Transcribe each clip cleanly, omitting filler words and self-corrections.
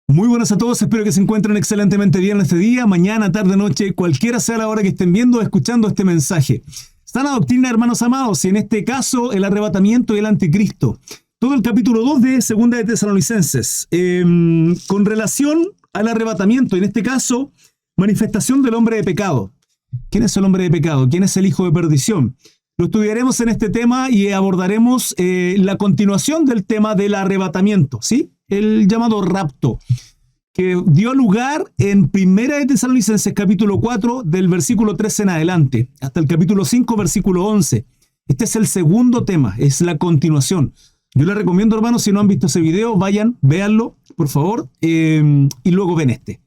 Muy buenas a todos, espero que se encuentren excelentemente bien este día, mañana, tarde, noche, cualquiera sea la hora que estén viendo o escuchando este mensaje. Sana doctrina, hermanos amados, y en este caso el arrebatamiento y el anticristo. Todo el capítulo 2 de Segunda de Tesalonicenses. Con relación al arrebatamiento, en este caso, manifestación del hombre de pecado. ¿Quién es el hombre de pecado? ¿Quién es el hijo de perdición? Lo estudiaremos en este tema y abordaremos la continuación del tema del arrebatamiento, ¿sí? El llamado rapto, que dio lugar en Primera de Tesalonicenses capítulo 4 del versículo 13 en adelante, hasta el capítulo 5 versículo 11. Este es el segundo tema, es la continuación. Yo les recomiendo, hermanos, si no han visto ese video, vayan, véanlo, por favor, y luego ven este,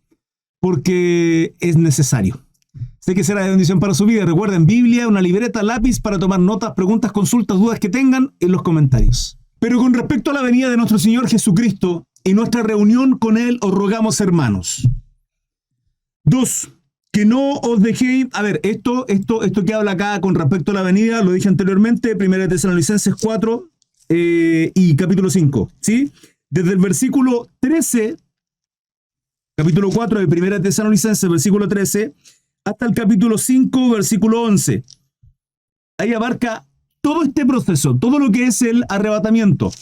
porque es necesario. Sé que será de bendición para su vida. Recuerden, Biblia, una libreta, lápiz para tomar notas, preguntas, consultas, dudas que tengan en los comentarios. Pero con respecto a la venida de nuestro Señor Jesucristo y nuestra reunión con Él, os rogamos, hermanos. 2. Que no os dejéis... A ver, esto que habla acá con respecto a la venida, lo dije anteriormente, 1 Tesalonicenses 4 y capítulo 5, ¿sí? Desde el versículo 13, capítulo 4 de 1 Tesalonicenses, versículo 13, hasta el capítulo 5, versículo 11. Ahí abarca todo este proceso, todo lo que es el arrebatamiento.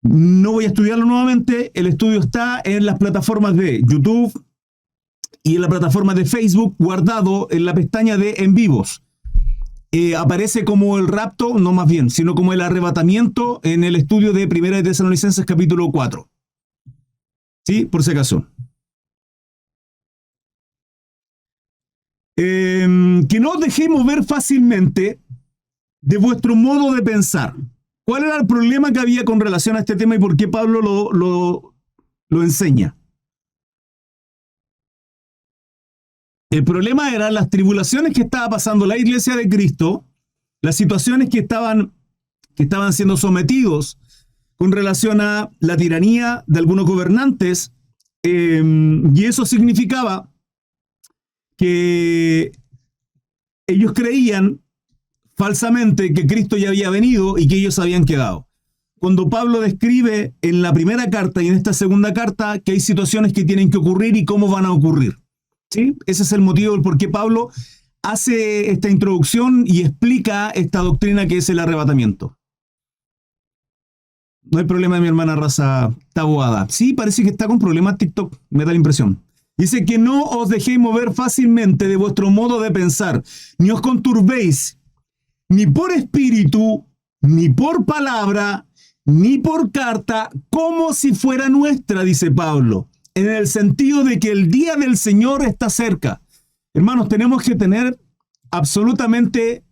No voy a estudiarlo nuevamente, el estudio está en las plataformas de YouTube y en la plataforma de Facebook, guardado en la pestaña de en vivos. Aparece como el rapto, no más bien, sino como el arrebatamiento en el estudio de 1 Tesalonicenses capítulo 4. ¿Sí? Por si acaso. Que no os dejéis mover fácilmente de vuestro modo de pensar. ¿Cuál era el problema que había con relación a este tema y por qué Pablo lo enseña? El problema eran las tribulaciones que estaba pasando la iglesia de Cristo, las situaciones que estaban siendo sometidos con relación a la tiranía de algunos gobernantes, y eso significaba que ellos creían falsamente que Cristo ya había venido y que ellos habían quedado. Cuando Pablo describe en la primera carta y en esta segunda carta que hay situaciones que tienen que ocurrir y cómo van a ocurrir, ¿sí? Ese es el motivo del por qué Pablo hace esta introducción y explica esta doctrina que es el arrebatamiento. No hay problema de mi hermana Raza Taboada. Sí, parece que está con problemas TikTok, me da la impresión. Dice que no os dejéis mover fácilmente de vuestro modo de pensar, ni os conturbéis, ni por espíritu, ni por palabra, ni por carta, como si fuera nuestra, dice Pablo, en el sentido de que el día del Señor está cerca. Hermanos, tenemos que tener absolutamente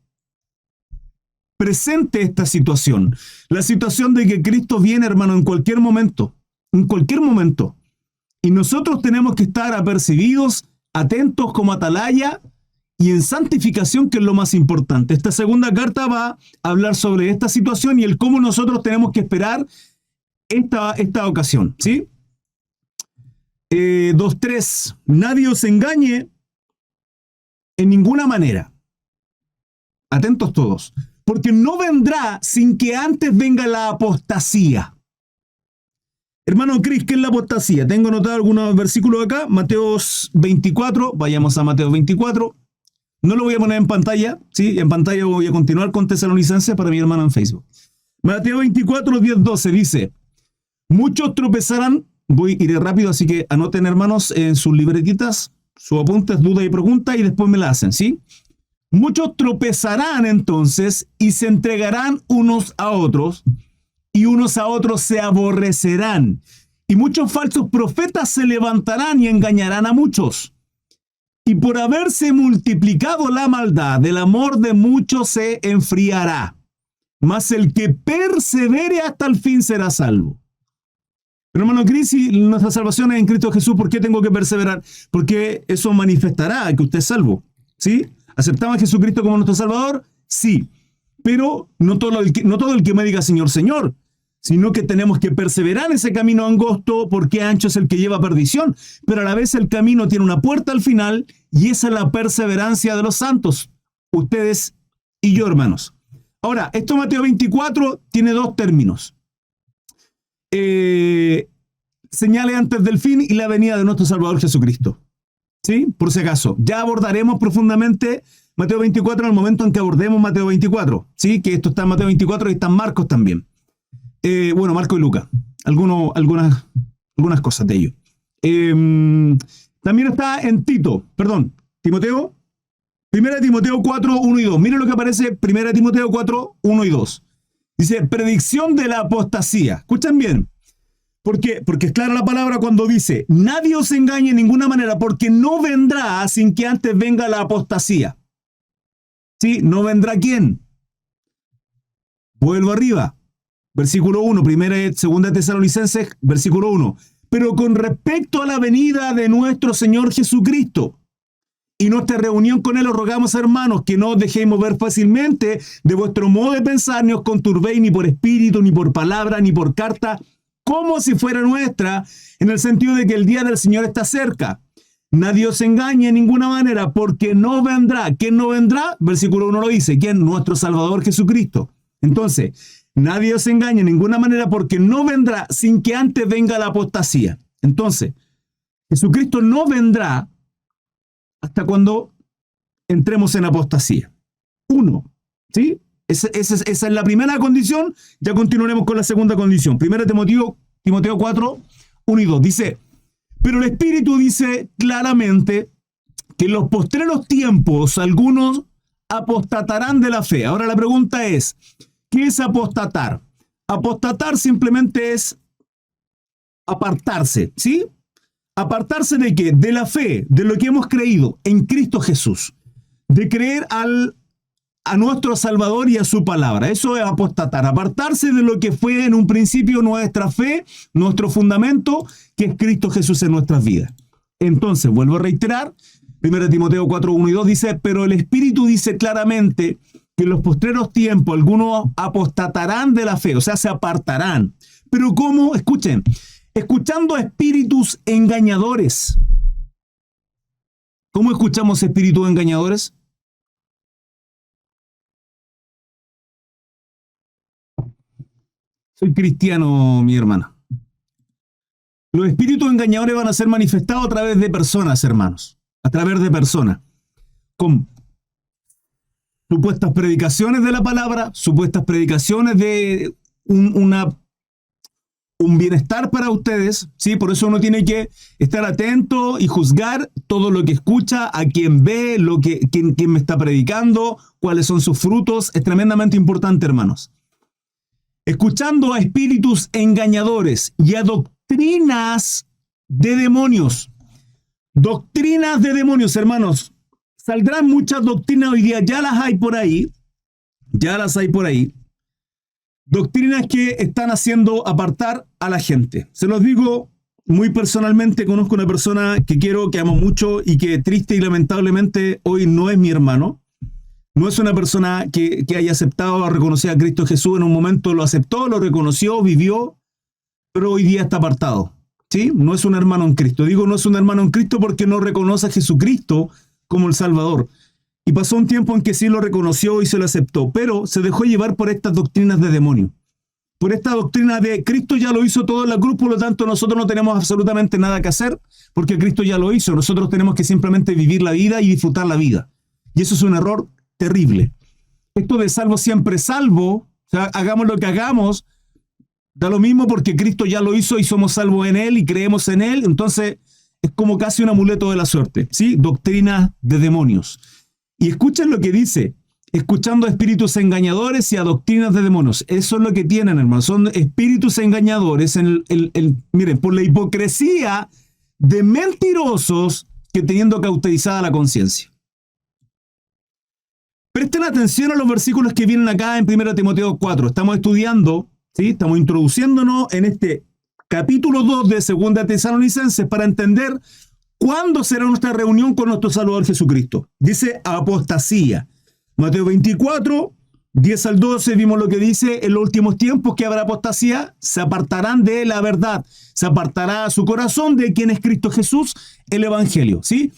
presente esta situación. La situación de que Cristo viene, hermano, en cualquier momento. En cualquier momento. Y nosotros tenemos que estar apercibidos, atentos como atalaya y en santificación, que es lo más importante. Esta segunda carta va a hablar sobre esta situación y el cómo nosotros tenemos que esperar esta ocasión, ¿sí? 2.3. Nadie os engañe en ninguna manera. Atentos todos. Porque no vendrá sin que antes venga la apostasía. Hermano Cris, ¿qué es la apostasía? Tengo anotado algunos versículos acá. Mateo 24. Vayamos a Mateo 24. No lo voy a poner en pantalla, ¿sí? En pantalla voy a continuar con Tesalonicenses para mi hermano en Facebook. Mateo 24, 10, 12 dice: muchos tropezarán. Iré rápido, así que anoten, hermanos, en sus libretitas, sus apuntes, dudas y preguntas, y después me la hacen, ¿sí? Muchos tropezarán entonces y se entregarán unos a otros, y unos a otros se aborrecerán. Y muchos falsos profetas se levantarán y engañarán a muchos. Y por haberse multiplicado la maldad, el amor de muchos se enfriará. Mas el que persevere hasta el fin será salvo. Pero hermano Cris, si nuestra salvación es en Cristo Jesús, ¿por qué tengo que perseverar? Porque eso manifestará que usted es salvo, ¿sí? ¿Aceptamos a Jesucristo como nuestro Salvador? Sí. Pero no todo el que me diga Señor, Señor, sino que tenemos que perseverar en ese camino angosto, porque ancho es el que lleva a perdición, pero a la vez el camino tiene una puerta al final, y esa es la perseverancia de los santos, ustedes y yo, hermanos. Ahora, Mateo 24 tiene dos términos. señales antes del fin y la venida de nuestro Salvador Jesucristo. ¿Sí? Por si acaso. Ya abordaremos profundamente Mateo 24 en el momento en que abordemos Mateo 24. ¿Sí? Que esto está en Mateo 24 y está en Marcos también. Bueno, Marcos y Lucas. Algunas cosas de ello. También está en Timoteo. 1 Timoteo 4, 1 y 2. Miren lo que aparece 1 Timoteo 4, 1 y 2. Dice, predicción de la apostasía. Escuchen bien. ¿Por qué? Porque es clara la palabra cuando dice, nadie os engañe en ninguna manera, porque no vendrá sin que antes venga la apostasía. ¿Sí? ¿No vendrá quién? Vuelvo arriba. Versículo 1, 2 Tesalonicenses, versículo 1. Pero con respecto a la venida de nuestro Señor Jesucristo y nuestra reunión con Él, os rogamos, hermanos, que no os dejéis mover fácilmente de vuestro modo de pensar, ni os conturbéis ni por espíritu, ni por palabra, ni por carta, como si fuera nuestra, en el sentido de que el día del Señor está cerca. Nadie os engañe en ninguna manera, porque no vendrá. ¿Quién no vendrá? Versículo 1 lo dice. ¿Quién? Nuestro Salvador Jesucristo. Entonces, nadie os engañe en ninguna manera, porque no vendrá sin que antes venga la apostasía. Entonces, Jesucristo no vendrá hasta cuando entremos en apostasía. 1, ¿sí? Esa es la primera condición. Ya continuaremos con la segunda condición. 1 Timoteo 4, 1 y 2. Dice, pero el Espíritu dice claramente que en los postreros tiempos algunos apostatarán de la fe. Ahora la pregunta es, ¿qué es apostatar? Apostatar simplemente es apartarse, ¿sí? ¿Apartarse de qué? De la fe, de lo que hemos creído en Cristo Jesús. De creer a nuestro Salvador y a su palabra. Eso es apostatar. Apartarse de lo que fue en un principio nuestra fe, nuestro fundamento, que es Cristo Jesús en nuestras vidas. Entonces, vuelvo a reiterar, 1 Timoteo 4, 1 y 2 dice, pero el Espíritu dice claramente que en los postreros tiempos algunos apostatarán de la fe, o sea, se apartarán. Pero ¿cómo? Escuchen, escuchando a espíritus engañadores. ¿Cómo escuchamos espíritus engañadores? Soy cristiano, mi hermana. Los espíritus engañadores van a ser manifestados a través de personas, hermanos. A través de personas. Con supuestas predicaciones de la palabra, supuestas predicaciones de un bienestar para ustedes, ¿sí? Por eso uno tiene que estar atento y juzgar todo lo que escucha, a quien ve, quién me está predicando, cuáles son sus frutos. Es tremendamente importante, hermanos. Escuchando a espíritus engañadores y a doctrinas de demonios. Doctrinas de demonios, hermanos. Saldrán muchas doctrinas hoy día, ya las hay por ahí. Doctrinas que están haciendo apartar a la gente. Se los digo muy personalmente, conozco una persona que quiero, que amo mucho y que triste y lamentablemente hoy no es mi hermano. No es una persona que haya aceptado o reconocido a Cristo Jesús. En un momento lo aceptó, lo reconoció, vivió, pero hoy día está apartado. ¿Sí? No es un hermano en Cristo. Digo no es un hermano en Cristo porque no reconoce a Jesucristo como el Salvador. Y pasó un tiempo en que sí lo reconoció y se lo aceptó, pero se dejó llevar por estas doctrinas de demonio. Por esta doctrina de Cristo ya lo hizo todo en la cruz, por lo tanto nosotros no tenemos absolutamente nada que hacer porque Cristo ya lo hizo. Nosotros tenemos que simplemente vivir la vida y disfrutar la vida. Y eso es un error terrible. Esto de salvo siempre salvo, o sea, hagamos lo que hagamos, da lo mismo porque Cristo ya lo hizo y somos salvos en Él y creemos en Él, entonces es como casi un amuleto de la suerte, ¿sí? Doctrina de demonios. Y escuchen lo que dice, escuchando a espíritus engañadores y a doctrinas de demonios. Eso es lo que tienen, hermanos, son espíritus engañadores, miren, por la hipocresía de mentirosos que teniendo cauterizada la conciencia. Presten atención a los versículos que vienen acá en 1 Timoteo 4. Estamos estudiando, ¿sí? Estamos introduciéndonos en este capítulo 2 de 2 Tesalonicenses para entender cuándo será nuestra reunión con nuestro Salvador Jesucristo. Dice apostasía. Mateo 24, 10 al 12, vimos lo que dice en los últimos tiempos, que habrá apostasía, se apartarán de la verdad, se apartará su corazón de quien es Cristo Jesús, el Evangelio, ¿sí?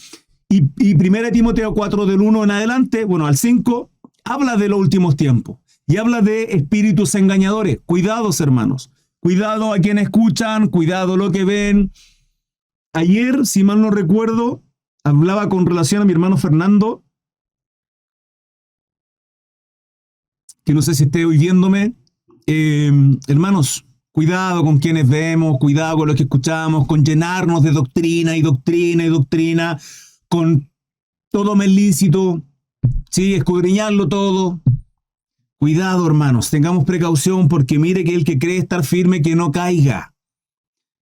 Y 1 Timoteo 4 del 1 en adelante, bueno, al 5, habla de los últimos tiempos y habla de espíritus engañadores. Cuidados, hermanos. Cuidado a quienes escuchan, cuidado lo que ven. Ayer, si mal no recuerdo, hablaba con relación a mi hermano Fernando, que no sé si esté oyéndome. Hermanos, cuidado con quienes vemos, cuidado con lo que escuchamos, con llenarnos de doctrina y doctrina y doctrina, con todo me lícito, sí, escudriñarlo todo. Cuidado, hermanos, tengamos precaución porque mire que el que cree estar firme, que no caiga.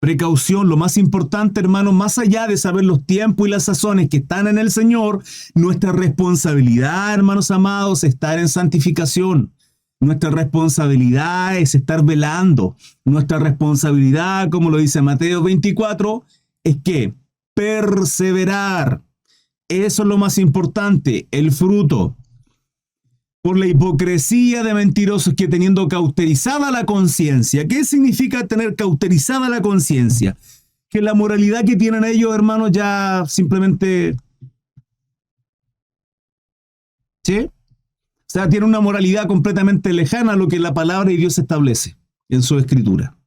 Precaución, lo más importante, hermanos, más allá de saber los tiempos y las sazones que están en el Señor, nuestra responsabilidad, hermanos amados, es estar en santificación. Nuestra responsabilidad es estar velando. Nuestra responsabilidad, como lo dice Mateo 24, es que perseverar. Eso es lo más importante, el fruto. Por la hipocresía de mentirosos que teniendo cauterizada la conciencia. ¿Qué significa tener cauterizada la conciencia? Que la moralidad que tienen ellos, hermanos, ya simplemente... ¿sí? O sea, tienen una moralidad completamente lejana a lo que la palabra de Dios establece en su escritura.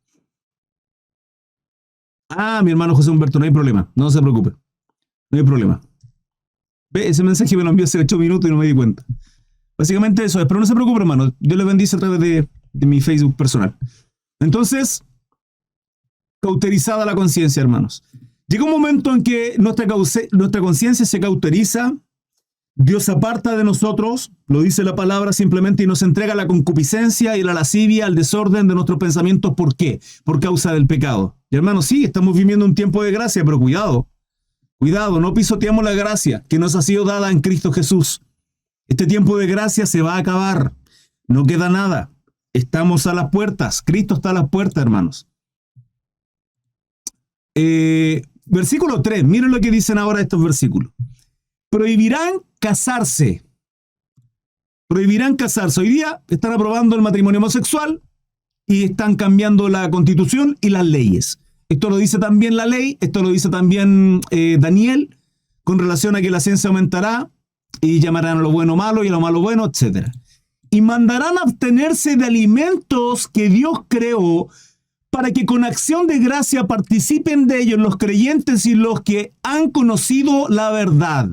Ah, mi hermano José Humberto, no hay problema, no se preocupe. No hay problema. Ve, ese mensaje me lo envió hace 8 minutos y no me di cuenta. Básicamente eso es, pero no se preocupe, hermano. Dios le bendice a través de mi Facebook personal. Entonces, cauterizada la conciencia, hermanos. Llega un momento en que nuestra conciencia se cauteriza, Dios aparta de nosotros, lo dice la palabra simplemente, y nos entrega la concupiscencia y la lascivia, al desorden de nuestros pensamientos. ¿Por qué? Por causa del pecado. Y hermanos, sí, estamos viviendo un tiempo de gracia, pero cuidado. Cuidado, no pisoteamos la gracia que nos ha sido dada en Cristo Jesús. Este tiempo de gracia se va a acabar. No queda nada. Estamos a las puertas. Cristo está a las puertas, hermanos. Versículo 3. Miren lo que dicen ahora estos versículos. Prohibirán casarse. Prohibirán casarse. Hoy día están aprobando el matrimonio homosexual y están cambiando la constitución y las leyes. Esto lo dice también la ley. Esto lo dice también Daniel con relación a que la ciencia aumentará. Y llamarán a lo bueno malo y a lo malo bueno, etc. Y mandarán a abstenerse de alimentos que Dios creó para que con acción de gracia participen de ellos los creyentes y los que han conocido la verdad.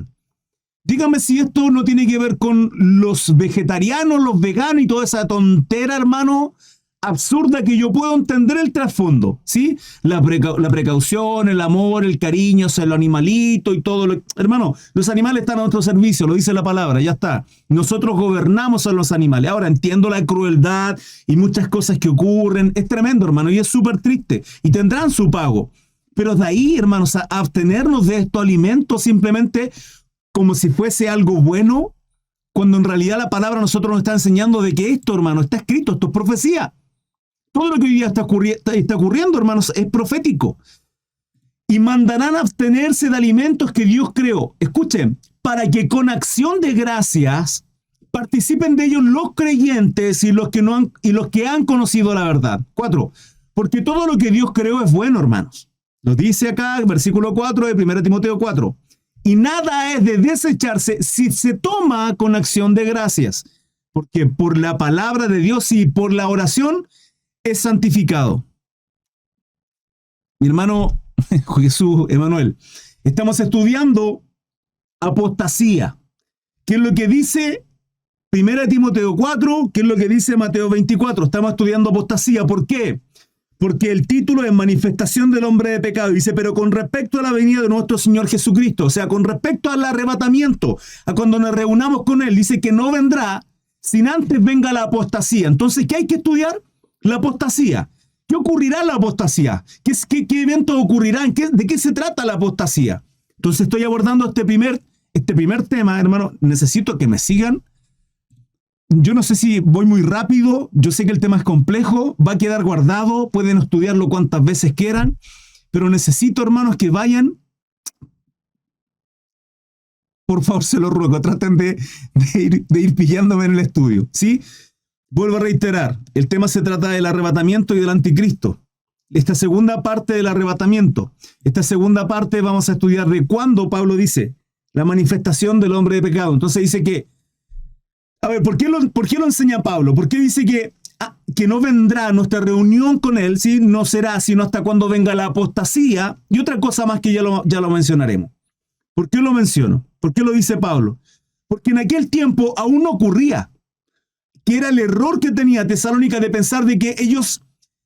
Dígame si esto no tiene que ver con los vegetarianos, los veganos y toda esa tontera, hermano, absurda, que yo puedo entender el trasfondo, ¿sí? La precaución, el amor, el cariño hacia los animalitos y todo lo... Hermano, los animales están a nuestro servicio, lo dice la palabra, ya está. Nosotros gobernamos a los animales. Ahora entiendo la crueldad y muchas cosas que ocurren. Es tremendo, hermano, y es súper triste. Y tendrán su pago. Pero de ahí, hermanos, a abstenernos de estos alimentos simplemente como si fuese algo bueno, cuando en realidad la palabra a nosotros nos está enseñando de que esto, hermano, está escrito, esto es profecía. Todo lo que hoy día está ocurriendo, hermanos, es profético. Y mandarán a abstenerse de alimentos que Dios creó. Escuchen, para que con acción de gracias participen de ellos los creyentes y los que han conocido la verdad. 4. Porque todo lo que Dios creó es bueno, hermanos. Lo dice acá, versículo 4 de 1 Timoteo 4. Y nada es de desecharse si se toma con acción de gracias. Porque por la palabra de Dios y por la oración es santificado. Mi hermano Jesús Emanuel, estamos estudiando apostasía. ¿Qué es lo que dice 1 Timoteo 4? ¿Qué es lo que dice Mateo 24? Estamos estudiando apostasía. ¿Por qué? Porque el título es Manifestación del hombre de pecado. Dice, pero con respecto a la venida de nuestro Señor Jesucristo, o sea, con respecto al arrebatamiento, a cuando nos reunamos con Él, dice que no vendrá sin antes venga la apostasía. Entonces, ¿qué hay que estudiar? La apostasía. ¿Qué ocurrirá en la apostasía? ¿Qué eventos ocurrirán? ¿De qué se trata la apostasía? Entonces estoy abordando este primer tema, hermano. Necesito que me sigan. Yo no sé si voy muy rápido. Yo sé que el tema es complejo. Va a quedar guardado. Pueden estudiarlo cuantas veces quieran. Pero necesito, hermanos, que vayan. Por favor, se lo ruego. Traten de ir pillándome en el estudio. ¿Sí? Vuelvo a reiterar, el tema se trata del arrebatamiento y del anticristo. Esta segunda parte del arrebatamiento, esta segunda parte vamos a estudiar de cuándo Pablo dice la manifestación del hombre de pecado. Entonces dice que, a ver, ¿por qué lo enseña Pablo? ¿Por qué dice que que no vendrá nuestra reunión con él, ¿sí? No será sino hasta cuando venga la apostasía, y otra cosa más que ya lo mencionaremos. ¿Por qué lo menciono? ¿Por qué lo dice Pablo? Porque en aquel tiempo aún no ocurría, que era el error que tenía Tesalónica de pensar de que ellos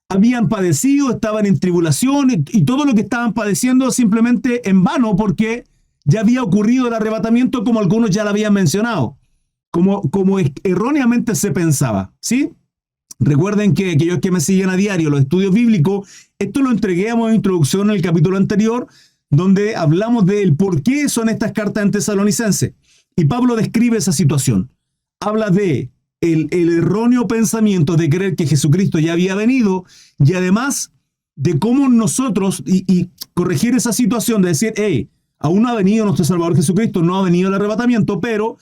habían padecido, estaban en tribulación y todo lo que estaban padeciendo simplemente en vano, porque ya había ocurrido el arrebatamiento, como algunos ya lo habían mencionado, como erróneamente se pensaba, ¿sí? Recuerden que aquellos que me siguen a diario, los estudios bíblicos, esto lo entreguemos en introducción en el capítulo anterior, donde hablamos del por qué son estas cartas en Tesalonicense. Y Pablo describe esa situación. Habla de el erróneo pensamiento de creer que Jesucristo ya había venido, y además de cómo nosotros, y corregir esa situación de decir, hey, aún no ha venido nuestro Salvador Jesucristo, no ha venido el arrebatamiento, pero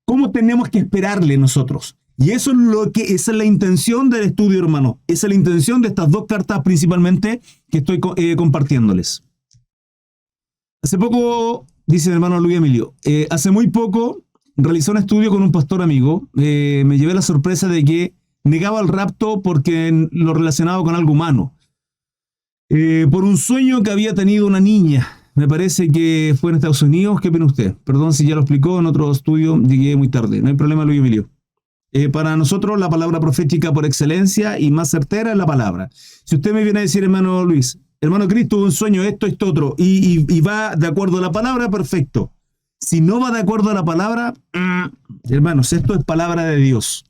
¿cómo tenemos que esperarle nosotros? Y eso es esa es la intención del estudio, hermano. Esa es la intención de estas dos cartas principalmente que estoy compartiéndoles. Hace poco, dice el hermano Luis Emilio, hace muy poco realicé un estudio con un pastor amigo. Me llevé la sorpresa de que negaba el rapto porque lo relacionaba con algo humano. Por un sueño que había tenido una niña. Me parece que fue en Estados Unidos. ¿Qué opina usted? Perdón si ya lo explicó en otro estudio, llegué muy tarde. No hay problema, Luis Emilio. Para nosotros la palabra profética por excelencia y más certera es la palabra. Si usted me viene a decir, hermano Luis, hermano Cristo, tuvo un sueño, esto, otro, y va de acuerdo a la palabra, perfecto. Si no va de acuerdo a la palabra, hermanos, esto es palabra de Dios.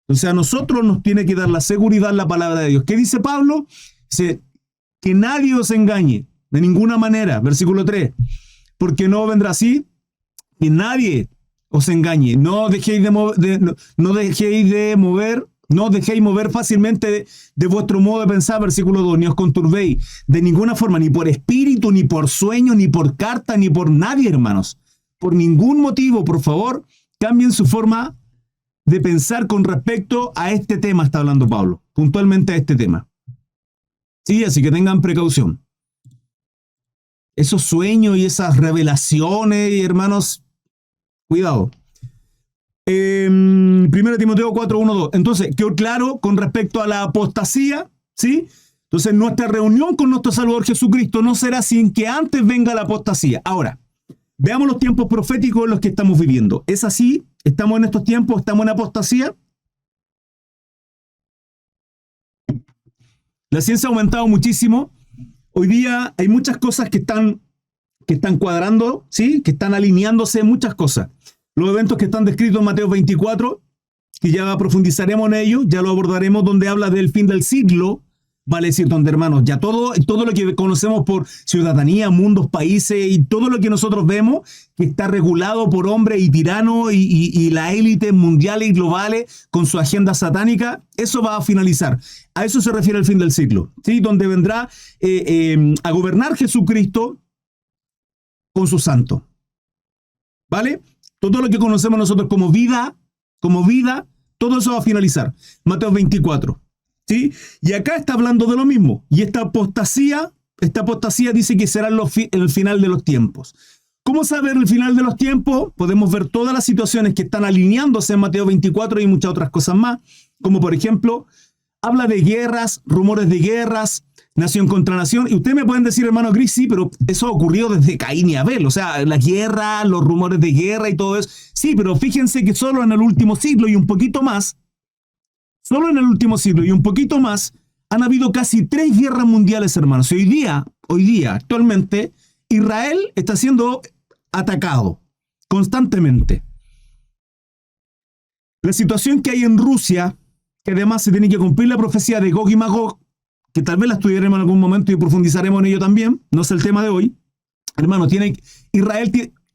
O sea, a nosotros nos tiene que dar la seguridad la palabra de Dios. ¿Qué dice Pablo? Dice, que nadie os engañe, de ninguna manera. Versículo 3. Porque no vendrá así, que nadie os engañe. No dejéis mover fácilmente de vuestro modo de pensar. Versículo 2. Ni os conturbéis de ninguna forma, ni por espíritu, ni por sueño, ni por carta, ni por nadie, hermanos. Por ningún motivo, por favor, cambien su forma de pensar con respecto a este tema, está hablando Pablo, puntualmente a este tema. Sí, así que tengan precaución. Esos sueños y esas revelaciones, hermanos, cuidado. 1 Timoteo 4, 1, 2. Entonces, quedó claro con respecto a la apostasía, ¿sí? Entonces, nuestra reunión con nuestro Salvador Jesucristo no será sin que antes venga la apostasía. Ahora, veamos los tiempos proféticos en los que estamos viviendo. ¿Es así? ¿Estamos en estos tiempos? ¿Estamos en apostasía? La ciencia ha aumentado muchísimo. Hoy día hay muchas cosas que están cuadrando, ¿sí? Que están alineándose, muchas cosas. Los eventos que están descritos en Mateo 24, que ya profundizaremos en ello, ya lo abordaremos, donde habla del fin del siglo, vale decir, donde, hermanos, ya todo lo que conocemos por ciudadanía, mundos, países y todo lo que nosotros vemos, que está regulado por hombres y tiranos y la élite mundiales y globales con su agenda satánica, eso va a finalizar. A eso se refiere el fin del siglo, ¿sí? Donde vendrá a gobernar Jesucristo con su santo. ¿Vale? Todo lo que conocemos nosotros como vida, todo eso va a finalizar. Mateo 24. ¿Sí? Y acá está hablando de lo mismo. Y esta apostasía dice que será el final de los tiempos. ¿Cómo saber el final de los tiempos? Podemos ver todas las situaciones que están alineándose en Mateo 24 y muchas otras cosas más. Como por ejemplo, habla de guerras, rumores de guerras, nación contra nación. Y ustedes me pueden decir, hermano Gris, sí, pero eso ha ocurrido desde Caín y Abel. O sea, la guerra, los rumores de guerra y todo eso. Sí, pero fíjense que solo en el último siglo y un poquito más, han habido casi 3 guerras mundiales, hermanos. Y hoy día, actualmente, Israel está siendo atacado constantemente. La situación que hay en Rusia, que además se tiene que cumplir la profecía de Gog y Magog, que tal vez la estudiaremos en algún momento y profundizaremos en ello también, no es el tema de hoy. Hermano,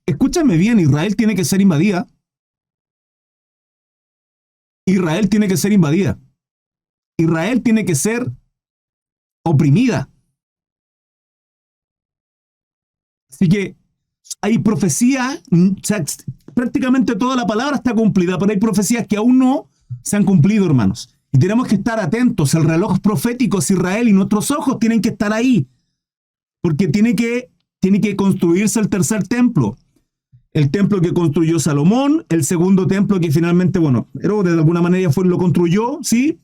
escúchame bien, Israel tiene que ser invadida. Israel tiene que ser invadida. Israel tiene que ser oprimida. Así que hay profecías, o sea, prácticamente toda la palabra está cumplida, pero hay profecías que aún no se han cumplido, hermanos. Y tenemos que estar atentos. El reloj profético es Israel y nuestros ojos tienen que estar ahí. Porque tiene que construirse el tercer templo. El templo que construyó Salomón, el segundo templo que finalmente, Herodes de alguna manera lo construyó, ¿sí?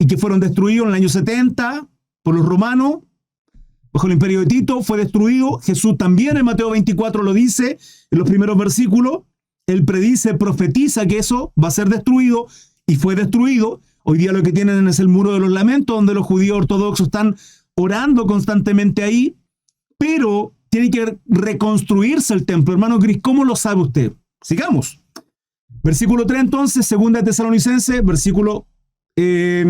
y que fueron destruidos en el año 70 por los romanos, bajo el imperio de Tito, fue destruido. Jesús también en Mateo 24 lo dice, en los primeros versículos. Él predice, profetiza que eso va a ser destruido y fue destruido. Hoy día lo que tienen es el muro de los lamentos, donde los judíos ortodoxos están orando constantemente ahí, pero tiene que reconstruirse el templo. Hermano Cris, ¿cómo lo sabe usted? Sigamos. Versículo 3 entonces, segunda de Tesalonicenses,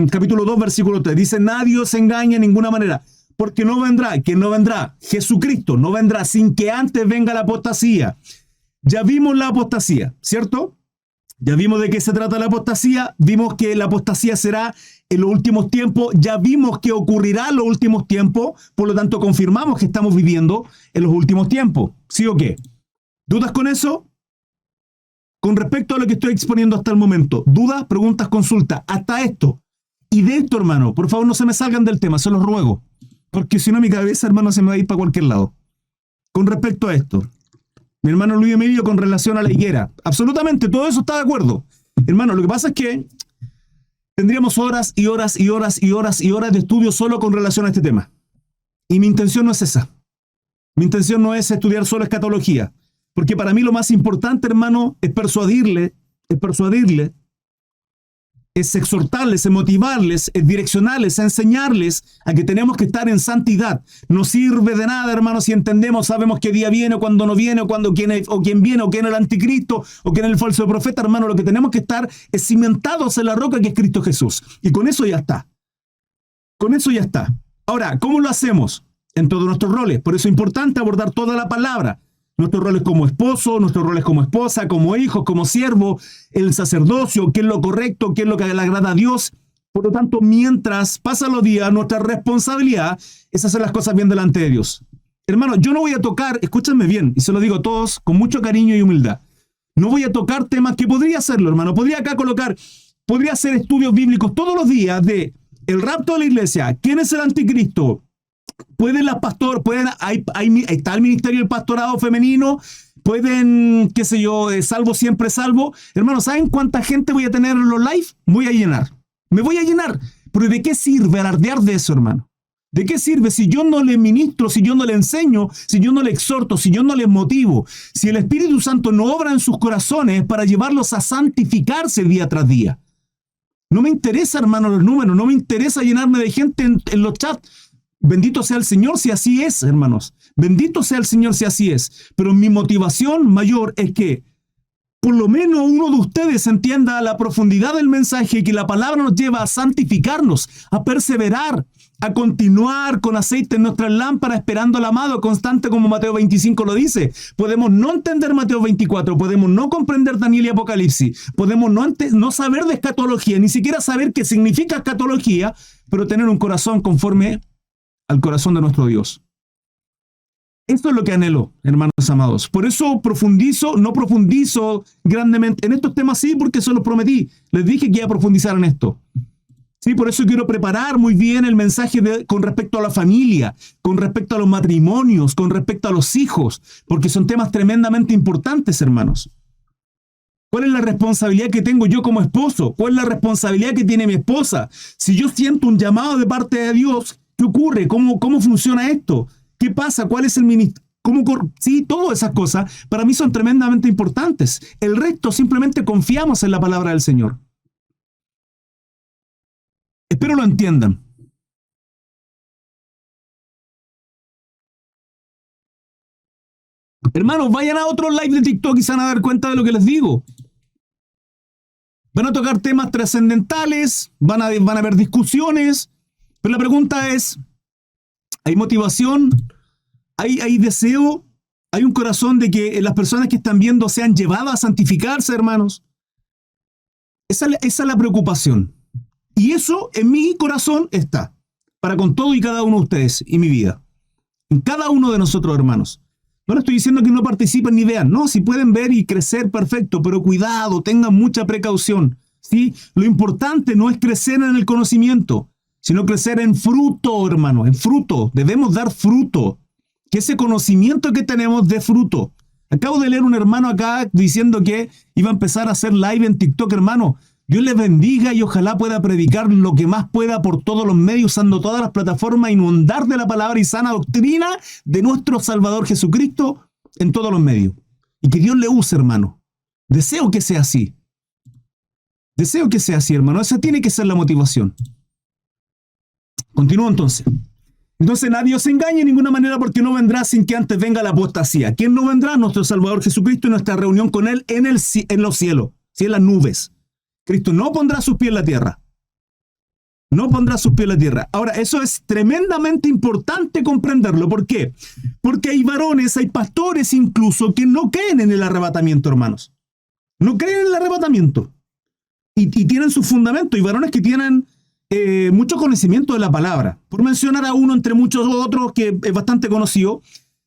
capítulo 2, versículo 3. Dice, nadie os engañe de ninguna manera, porque no vendrá, ¿quién no vendrá? Jesucristo no vendrá sin que antes venga la apostasía. Ya vimos la apostasía, ¿cierto? Ya vimos de qué se trata la apostasía, vimos que la apostasía será en los últimos tiempos, ya vimos que ocurrirá en los últimos tiempos, por lo tanto confirmamos que estamos viviendo en los últimos tiempos, ¿sí o qué? ¿Dudas con eso? Con respecto a lo que estoy exponiendo hasta el momento, dudas, preguntas, consultas, hasta esto. Y de esto, hermano, por favor no se me salgan del tema, se los ruego, porque si no mi cabeza, hermano, se me va a ir para cualquier lado. Con respecto a esto, mi hermano Luis Emilio con relación a la higuera, absolutamente, todo eso está de acuerdo. Hermano, lo que pasa es que tendríamos horas y horas y horas y horas y horas de estudio solo con relación a este tema. Y mi intención no es esa. Mi intención no es estudiar solo escatología. Porque para mí lo más importante, hermano, es persuadirle, es exhortarles, es motivarles, es direccionarles, es enseñarles a que tenemos que estar en santidad. No sirve de nada, hermano, si entendemos, sabemos qué día viene o cuándo no viene, o quién viene, o quién es el anticristo, o quién es el falso profeta, hermano. Lo que tenemos que estar es cimentados en la roca que es Cristo Jesús. Y con eso ya está. Con eso ya está. Ahora, ¿cómo lo hacemos? En todos nuestros roles. Por eso es importante abordar toda la palabra. Nuestros roles como esposo, nuestros roles como esposa, como hijos, como siervo, el sacerdocio, qué es lo correcto, qué es lo que le agrada a Dios. Por lo tanto, mientras pasan los días, nuestra responsabilidad es hacer las cosas bien delante de Dios. Hermano, yo no voy a tocar, escúchenme bien, y se lo digo a todos con mucho cariño y humildad. No voy a tocar temas que podría hacerlo, hermano. Podría hacer estudios bíblicos todos los días de el rapto de la iglesia, quién es el anticristo. Está el ministerio del pastorado femenino, pueden, qué sé yo, salvo siempre salvo. Hermano, ¿saben cuánta gente voy a tener en los live? Voy a llenar. Me voy a llenar. Pero ¿de qué sirve alardear de eso, hermano? ¿De qué sirve si yo no le ministro, si yo no le enseño, si yo no le exhorto, si yo no les motivo? Si el Espíritu Santo no obra en sus corazones para llevarlos a santificarse día tras día. No me interesa, hermano, los números. No me interesa llenarme de gente en los chats. Bendito sea el Señor si así es, hermanos. Bendito sea el Señor si así es. Pero mi motivación mayor es que por lo menos uno de ustedes entienda la profundidad del mensaje y que la palabra nos lleva a santificarnos, a perseverar, a continuar con aceite en nuestras lámparas esperando al amado constante como Mateo 25 lo dice. Podemos no entender Mateo 24, podemos no comprender Daniel y Apocalipsis, podemos no saber de escatología, ni siquiera saber qué significa escatología, pero tener un corazón conforme al corazón de nuestro Dios. Esto es lo que anhelo, hermanos amados. Por eso no profundizo grandemente en estos temas, sí, porque se los prometí. Les dije que iba a profundizar en esto. Sí, por eso quiero preparar muy bien el mensaje con respecto a la familia, con respecto a los matrimonios, con respecto a los hijos, porque son temas tremendamente importantes, hermanos. ¿Cuál es la responsabilidad que tengo yo como esposo? ¿Cuál es la responsabilidad que tiene mi esposa? Si yo siento un llamado de parte de Dios, ¿qué ocurre? ¿Cómo funciona esto? ¿Qué pasa? ¿Cuál es el ministerio? Sí, todas esas cosas para mí son tremendamente importantes. El resto simplemente confiamos en la palabra del Señor. Espero lo entiendan. Hermanos, vayan a otro live de TikTok y se van a dar cuenta de lo que les digo. Van a tocar temas trascendentales, van a haber discusiones, pero la pregunta es, ¿hay motivación? ¿Hay deseo? ¿Hay un corazón de que las personas que están viendo sean llevadas a santificarse, hermanos? Esa es la preocupación. Y eso en mi corazón está, para con todo y cada uno de ustedes y mi vida. En cada uno de nosotros, hermanos. No les estoy diciendo que no participen ni vean. No, si pueden ver y crecer, perfecto, pero cuidado, tengan mucha precaución. ¿Sí? Lo importante no es crecer en el conocimiento, sino crecer en fruto, hermano, en fruto. Debemos dar fruto. Que ese conocimiento que tenemos dé fruto. Acabo de leer un hermano acá diciendo que iba a empezar a hacer live en TikTok, hermano. Dios les bendiga y ojalá pueda predicar lo que más pueda por todos los medios, usando todas las plataformas, inundar de la palabra y sana doctrina de nuestro Salvador Jesucristo en todos los medios. Y que Dios le use, hermano. Deseo que sea así. Deseo que sea así, hermano. Esa tiene que ser la motivación. Continúo entonces. Entonces nadie os engañe de ninguna manera, porque no vendrá sin que antes venga la apostasía. ¿Quién no vendrá? Nuestro Salvador Jesucristo y nuestra reunión con Él en los cielos, ¿sí? En las nubes. Cristo no pondrá sus pies en la tierra. No pondrá sus pies en la tierra. Ahora, eso es tremendamente importante comprenderlo. ¿Por qué? Porque hay varones, hay pastores incluso, que no creen en el arrebatamiento, hermanos. No creen en el arrebatamiento. Y tienen su fundamento. Y varones que tienen mucho conocimiento de la palabra. Por mencionar a uno entre muchos otros que es bastante conocido,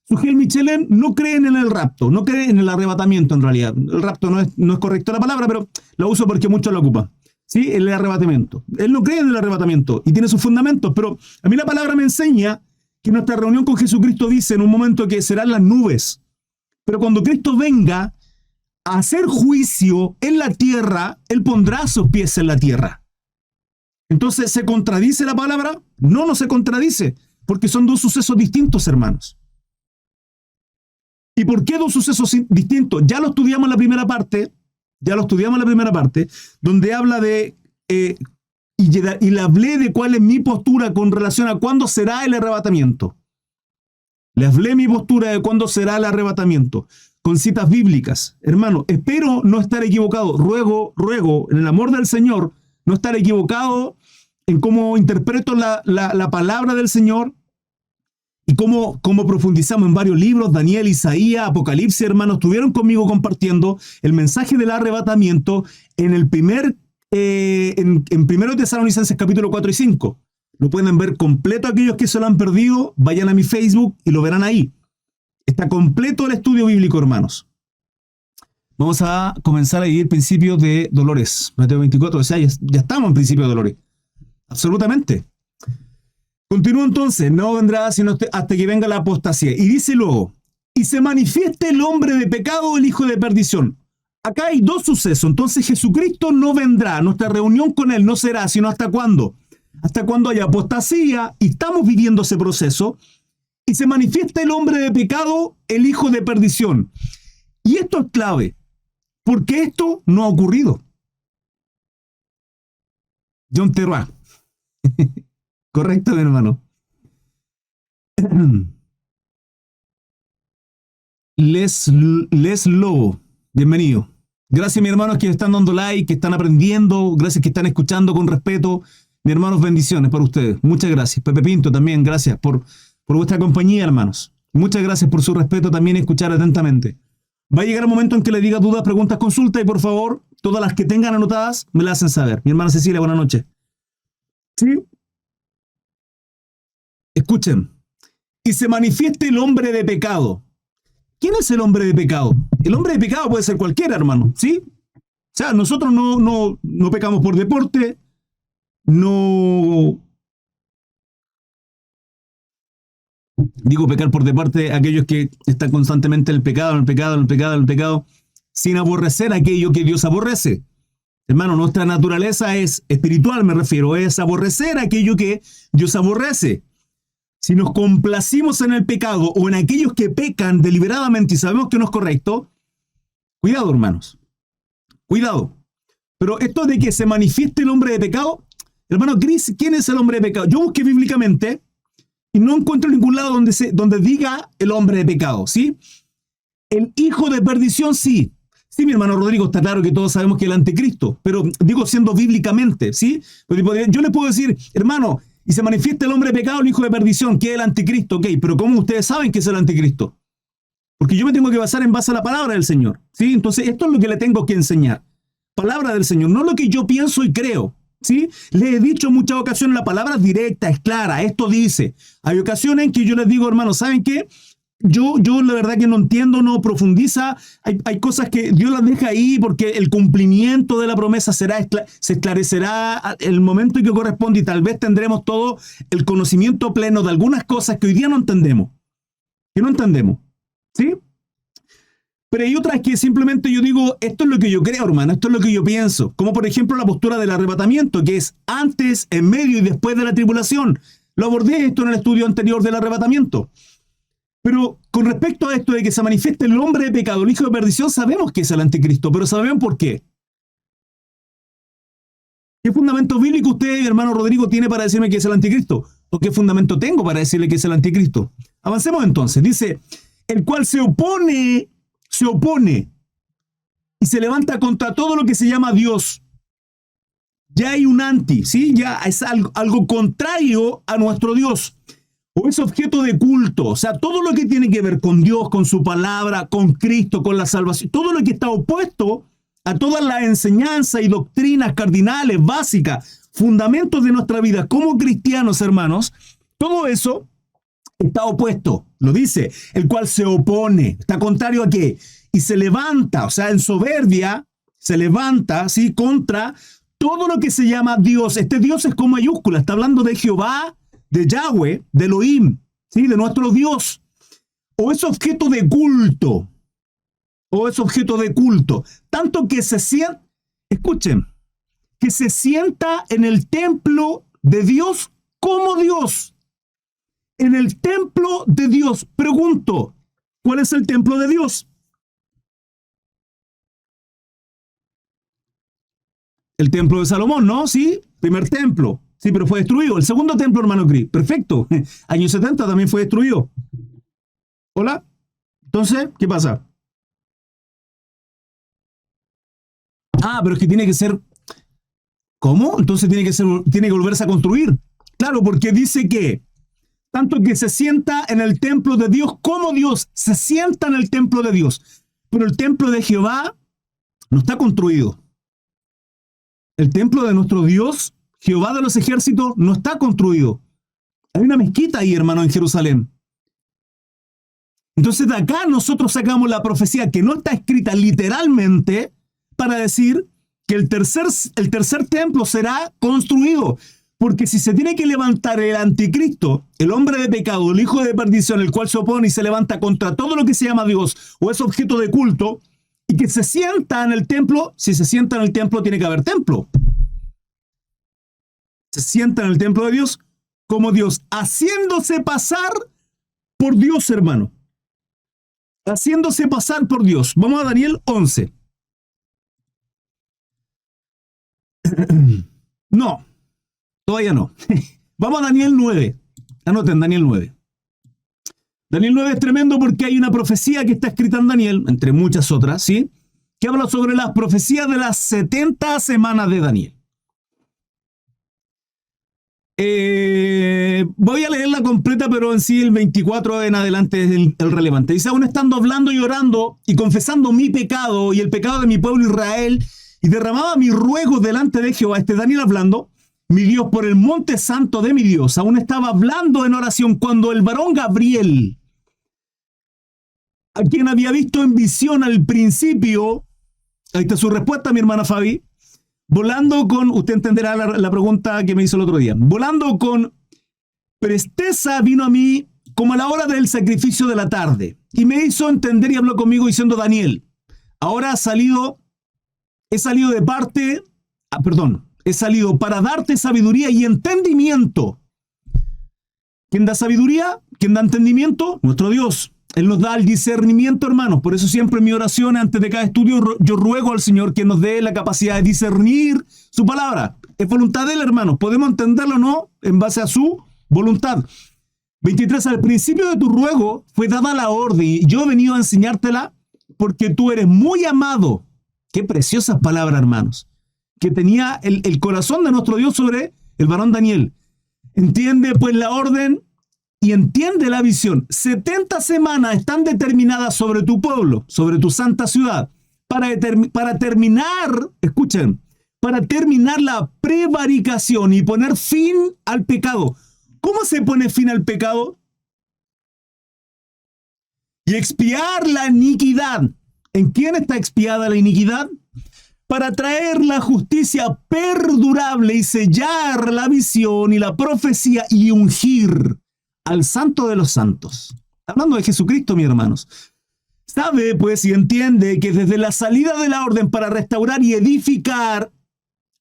Sugel Michelem no cree en el rapto, no cree en el arrebatamiento en realidad. El rapto no es correcta la palabra, pero la uso porque muchos la ocupan. ¿Sí? El arrebatamiento. Él no cree en el arrebatamiento y tiene sus fundamentos, pero a mí la palabra me enseña que nuestra reunión con Jesucristo dice en un momento que serán las nubes. Pero cuando Cristo venga a hacer juicio en la tierra, Él pondrá sus pies en la tierra. Entonces, ¿se contradice la palabra? No se contradice, porque son dos sucesos distintos, hermanos. ¿Y por qué dos sucesos distintos? Ya lo estudiamos en la primera parte, donde habla de, y le hablé de cuál es mi postura con relación a cuándo será el arrebatamiento. Le hablé mi postura de cuándo será el arrebatamiento, con citas bíblicas. Hermano, espero no estar equivocado. Ruego, en el amor del Señor, no estar equivocado en cómo interpreto la palabra del Señor y cómo profundizamos en varios libros. Daniel, Isaías, Apocalipsis, hermanos, estuvieron conmigo compartiendo el mensaje del arrebatamiento en el en 1 Tesalonicenses capítulo 4 y 5. Lo pueden ver completo aquellos que se lo han perdido. Vayan a mi Facebook y lo verán ahí. Está completo el estudio bíblico, hermanos. Vamos a comenzar a vivir principios de dolores. Mateo 24, o sea, ya estamos en principio de dolores. Absolutamente. Continúa entonces, no vendrá sino hasta que venga la apostasía. Y dice luego, y se manifieste el hombre de pecado o el hijo de perdición. Acá hay dos sucesos. Entonces Jesucristo no vendrá, nuestra reunión con Él no será, sino ¿hasta cuándo? Hasta cuando haya apostasía, y estamos viviendo ese proceso, y se manifiesta el hombre de pecado, el hijo de perdición. Y esto es clave, porque esto no ha ocurrido. John Terroir. Correcto, mi hermano. Les Lobo, bienvenido. Gracias, mis hermanos que están dando like, que están aprendiendo, gracias que están escuchando con respeto. Mis hermanos, bendiciones para ustedes. Muchas gracias. Pepe Pinto también, gracias por vuestra compañía, hermanos. Muchas gracias por su respeto también y escuchar atentamente. Va a llegar un momento en que le diga dudas, preguntas, consultas y por favor, todas las que tengan anotadas me las hacen saber. Mi hermana Cecilia, buenas noches. ¿Sí? Escuchen. Y se manifieste el hombre de pecado. ¿Quién es el hombre de pecado? El hombre de pecado puede ser cualquiera, hermano, ¿sí? O sea, nosotros no pecamos por deporte, no... Digo pecar por deporte aquellos que están constantemente en el pecado, sin aborrecer aquello que Dios aborrece. Hermano, nuestra naturaleza es espiritual, me refiero, es aborrecer aquello que Dios aborrece. Si nos complacimos en el pecado o en aquellos que pecan deliberadamente y sabemos que no es correcto, cuidado, hermanos. Cuidado. Pero esto de que se manifieste el hombre de pecado, hermano Cris, ¿quién es el hombre de pecado? Yo busqué bíblicamente y no encuentro ningún lado donde diga el hombre de pecado, ¿sí? El hijo de perdición, sí. Sí, mi hermano Rodrigo, está claro que todos sabemos que es el anticristo, pero digo siendo bíblicamente, ¿sí? Yo le puedo decir, hermano, y se manifiesta el hombre de pecado, el hijo de perdición, que es el anticristo, ok, pero ¿cómo ustedes saben que es el anticristo? Porque yo me tengo que basar en base a la palabra del Señor, ¿sí? Entonces, esto es lo que le tengo que enseñar. Palabra del Señor, no lo que yo pienso y creo, ¿sí? Le he dicho en muchas ocasiones, la palabra es directa, es clara, esto dice. Hay ocasiones en que yo les digo, hermano, ¿saben qué? Yo la verdad que no entiendo, no profundiza, hay cosas que Dios las deja ahí porque el cumplimiento de la promesa se esclarecerá el momento en que corresponde y tal vez tendremos todo el conocimiento pleno de algunas cosas que hoy día no entendemos, ¿sí? Pero hay otras que simplemente yo digo, esto es lo que yo creo, hermano, esto es lo que yo pienso. Como por ejemplo la postura del arrebatamiento, que es antes, en medio y después de la tribulación. Lo abordé esto en el estudio anterior del arrebatamiento. Pero con respecto a esto de que se manifieste el hombre de pecado, el hijo de perdición, sabemos que es el anticristo, pero ¿saben por qué? ¿Qué fundamento bíblico usted, hermano Rodrigo, tiene para decirme que es el anticristo? ¿O qué fundamento tengo para decirle que es el anticristo? Avancemos entonces. Dice, el cual se opone y se levanta contra todo lo que se llama Dios. Ya hay un anti, ¿sí? Ya es algo contrario a nuestro Dios. O es objeto de culto. O sea, todo lo que tiene que ver con Dios, con su palabra, con Cristo, con la salvación, todo lo que está opuesto a todas las enseñanzas y doctrinas cardinales, básicas, fundamentos de nuestra vida como cristianos, hermanos, todo eso está opuesto, lo dice, el cual se opone, está contrario a qué, y se levanta, o sea, en soberbia, se levanta, ¿sí?, contra todo lo que se llama Dios. Este Dios es con mayúscula, está hablando de Jehová, de Yahweh, de Elohim, ¿sí?, de nuestro Dios, o es objeto de culto, tanto que se sienta, escuchen, que se sienta en el templo de Dios como Dios. En el templo de Dios. Pregunto, ¿cuál es el templo de Dios? El templo de Salomón, ¿no? Sí, primer templo. Sí, pero fue destruido. El segundo templo, hermano Cris. Perfecto. Años 70 también fue destruido. ¿Hola? Entonces, ¿qué pasa? Ah, pero es que tiene que ser... ¿Cómo? Entonces tiene que volverse a construir. Claro, porque dice que tanto que se sienta en el templo de Dios como Dios se sienta en el templo de Dios. Pero el templo de Jehová no está construido. El templo de nuestro Dios, Jehová de los ejércitos, no está construido. Hay una mezquita ahí, hermano, en Jerusalén. Entonces de acá nosotros sacamos la profecía que no está escrita literalmente para decir que el tercer templo será construido. Porque si se tiene que levantar el anticristo, el hombre de pecado, el hijo de perdición, el cual se opone y se levanta contra todo lo que se llama Dios o es objeto de culto, y que se sienta en el templo, si se sienta en el templo tiene que haber templo. Se sienta en el templo de Dios como Dios, haciéndose pasar por Dios, hermano. Haciéndose pasar por Dios. Vamos a Daniel 11. No. Todavía no. Vamos a Daniel 9. Anoten, Daniel 9. Daniel 9 es tremendo porque hay una profecía que está escrita en Daniel, entre muchas otras, ¿sí?, que habla sobre las profecías de las 70 semanas de Daniel. Voy a leerla completa, pero en sí el 24 en adelante es el relevante. Dice, aún estando hablando y orando y confesando mi pecado y el pecado de mi pueblo Israel, y derramaba mi ruego delante de Jehová, Daniel hablando, mi Dios, por el monte santo de mi Dios, aún estaba hablando en oración cuando el varón Gabriel, a quien había visto en visión al principio, ahí está su respuesta, mi hermana Fabi, volando con, usted entenderá la pregunta que me hizo el otro día, volando con presteza vino a mí como a la hora del sacrificio de la tarde, y me hizo entender y habló conmigo diciendo, Daniel, ahora he salido para darte sabiduría y entendimiento. ¿Quién da sabiduría? ¿Quién da entendimiento? Nuestro Dios. Él nos da el discernimiento, hermanos. Por eso siempre en mi oración, antes de cada estudio, yo ruego al Señor que nos dé la capacidad de discernir su palabra. Es voluntad de Él, hermanos. Podemos entenderlo o no en base a su voluntad. 23. Al principio de tu ruego fue dada la orden y yo he venido a enseñártela porque tú eres muy amado. Qué preciosas palabras, hermanos, que tenía el corazón de nuestro Dios sobre el varón Daniel. Entiende pues la orden y entiende la visión. 70 semanas están determinadas sobre tu pueblo, sobre tu santa ciudad, para terminar, escuchen, para terminar la prevaricación y poner fin al pecado. ¿Cómo se pone fin al pecado? Y expiar la iniquidad. ¿En quién está expiada la iniquidad? Para traer la justicia perdurable y sellar la visión y la profecía y ungir al santo de los santos. Hablando de Jesucristo, mis hermanos. Sabe, pues, y entiende que desde la salida de la orden para restaurar y edificar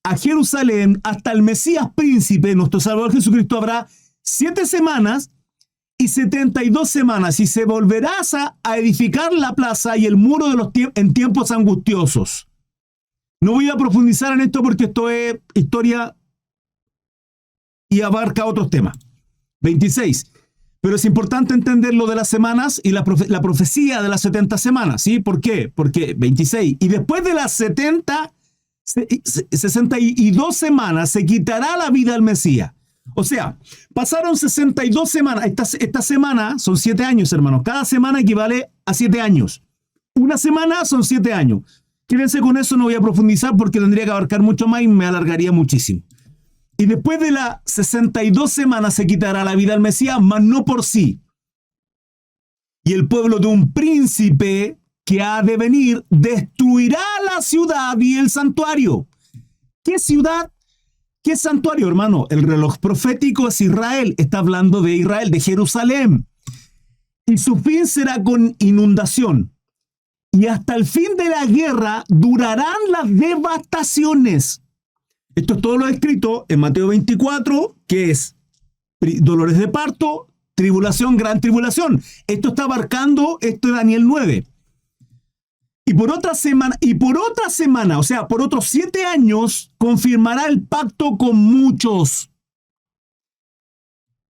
a Jerusalén hasta el Mesías príncipe, nuestro Salvador Jesucristo, habrá 7 semanas y 72 semanas, y se volverás a edificar la plaza y el muro de los en tiempos angustiosos. No voy a profundizar en esto porque esto es historia y abarca otros temas. 26. Pero es importante entender lo de las semanas y la profecía de las 70 semanas, ¿sí? ¿Por qué? Porque 26. Y después de las 62 semanas se quitará la vida al Mesías. O sea, pasaron 62 semanas. Esta semana son 7 años, hermanos. Cada semana equivale a 7 años. Una semana son 7 años. Quédense con eso, no voy a profundizar porque tendría que abarcar mucho más y me alargaría muchísimo. Y después de las 62 semanas se quitará la vida al Mesías, mas no por sí. Y el pueblo de un príncipe que ha de venir destruirá la ciudad y el santuario. ¿Qué ciudad? ¿Qué santuario, hermano? El reloj profético es Israel. Está hablando de Israel, de Jerusalén. Y su fin será con inundación. Y hasta el fin de la guerra durarán las devastaciones. Esto es todo lo escrito en Mateo 24, que es dolores de parto, tribulación, gran tribulación. Esto está abarcando esto de Daniel 9. Y por otra semana, o sea, por otros 7 años, confirmará el pacto con muchos.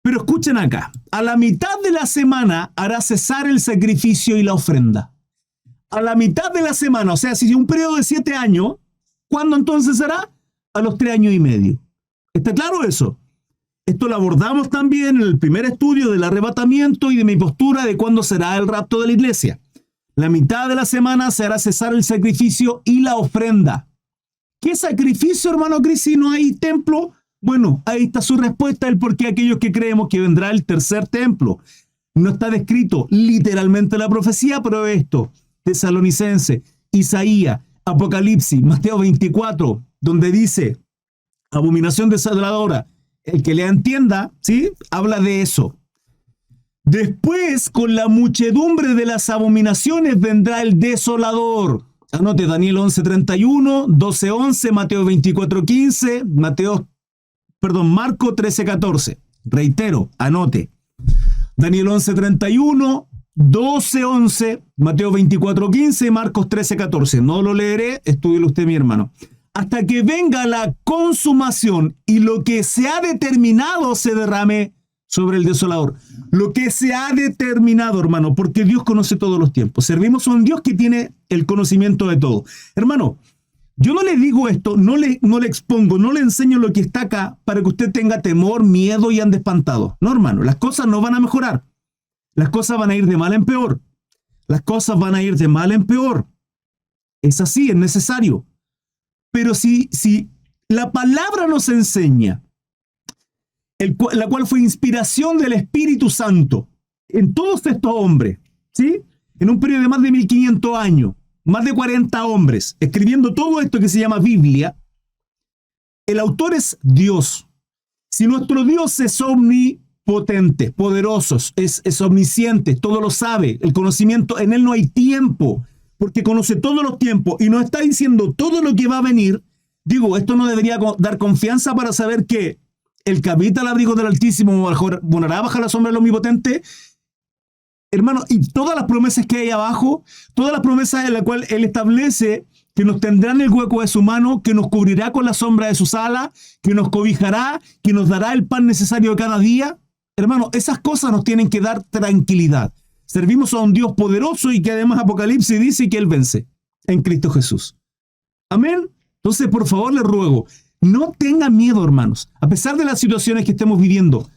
Pero escuchen acá, a la mitad de la semana hará cesar el sacrificio y la ofrenda. A la mitad de la semana, o sea, si es un periodo de 7 años, ¿cuándo entonces será? A los 3 años y medio. ¿Está claro eso? Esto lo abordamos también en el primer estudio del arrebatamiento y de mi postura de cuándo será el rapto de la iglesia. La mitad de la semana se hará cesar el sacrificio y la ofrenda. ¿Qué sacrificio, hermano Cris, si no hay templo? Bueno, ahí está su respuesta, el por qué aquellos que creemos que vendrá el tercer templo. No está descrito literalmente la profecía, pero esto, Tesalonicense, Isaías, Apocalipsis, Mateo 24, donde dice, abominación desoladora, el que le entienda, ¿sí? Habla de eso. Después, con la muchedumbre de las abominaciones vendrá el desolador. Anote Daniel 11:31, 12:11, Mateo 24:15, Marco 13:14. Reitero, anote. Daniel 11:31, 12:11, Mateo 24:15 y Marcos 13:14. No lo leeré, estúdielo usted, mi hermano. Hasta que venga la consumación y lo que se ha determinado se derrame sobre el desolador. Lo que se ha determinado, hermano, porque Dios conoce todos los tiempos. Servimos a un Dios que tiene el conocimiento de todo. Hermano, yo no le digo esto, no le expongo, no le enseño lo que está acá para que usted tenga temor, miedo y ande espantado. No, hermano, las cosas no van a mejorar. Las cosas van a ir de mal en peor. Las cosas van a ir de mal en peor. Es así, es necesario. Pero si la palabra nos enseña, la cual fue inspiración del Espíritu Santo en todos estos hombres, ¿sí? En un periodo de más de 1500 años, más de 40 hombres, escribiendo todo esto que se llama Biblia, el autor es Dios. Si nuestro Dios es omnipotente, poderoso, es omnisciente, todo lo sabe, el conocimiento, en él no hay tiempo, porque conoce todos los tiempos y nos está diciendo todo lo que va a venir, digo, esto no debería dar confianza para saber que el que habita al abrigo del Altísimo morará bajo la sombra del Omnipotente. Hermano, y todas las promesas que hay abajo, todas las promesas en las cuales Él establece que nos tendrá en el hueco de su mano, que nos cubrirá con la sombra de sus alas, que nos cobijará, que nos dará el pan necesario cada día. Hermano, esas cosas nos tienen que dar tranquilidad. Servimos a un Dios poderoso y que además Apocalipsis dice que Él vence en Cristo Jesús. Amén. Entonces, por favor, les ruego, no tengan miedo, hermanos, a pesar de las situaciones que estemos viviendo.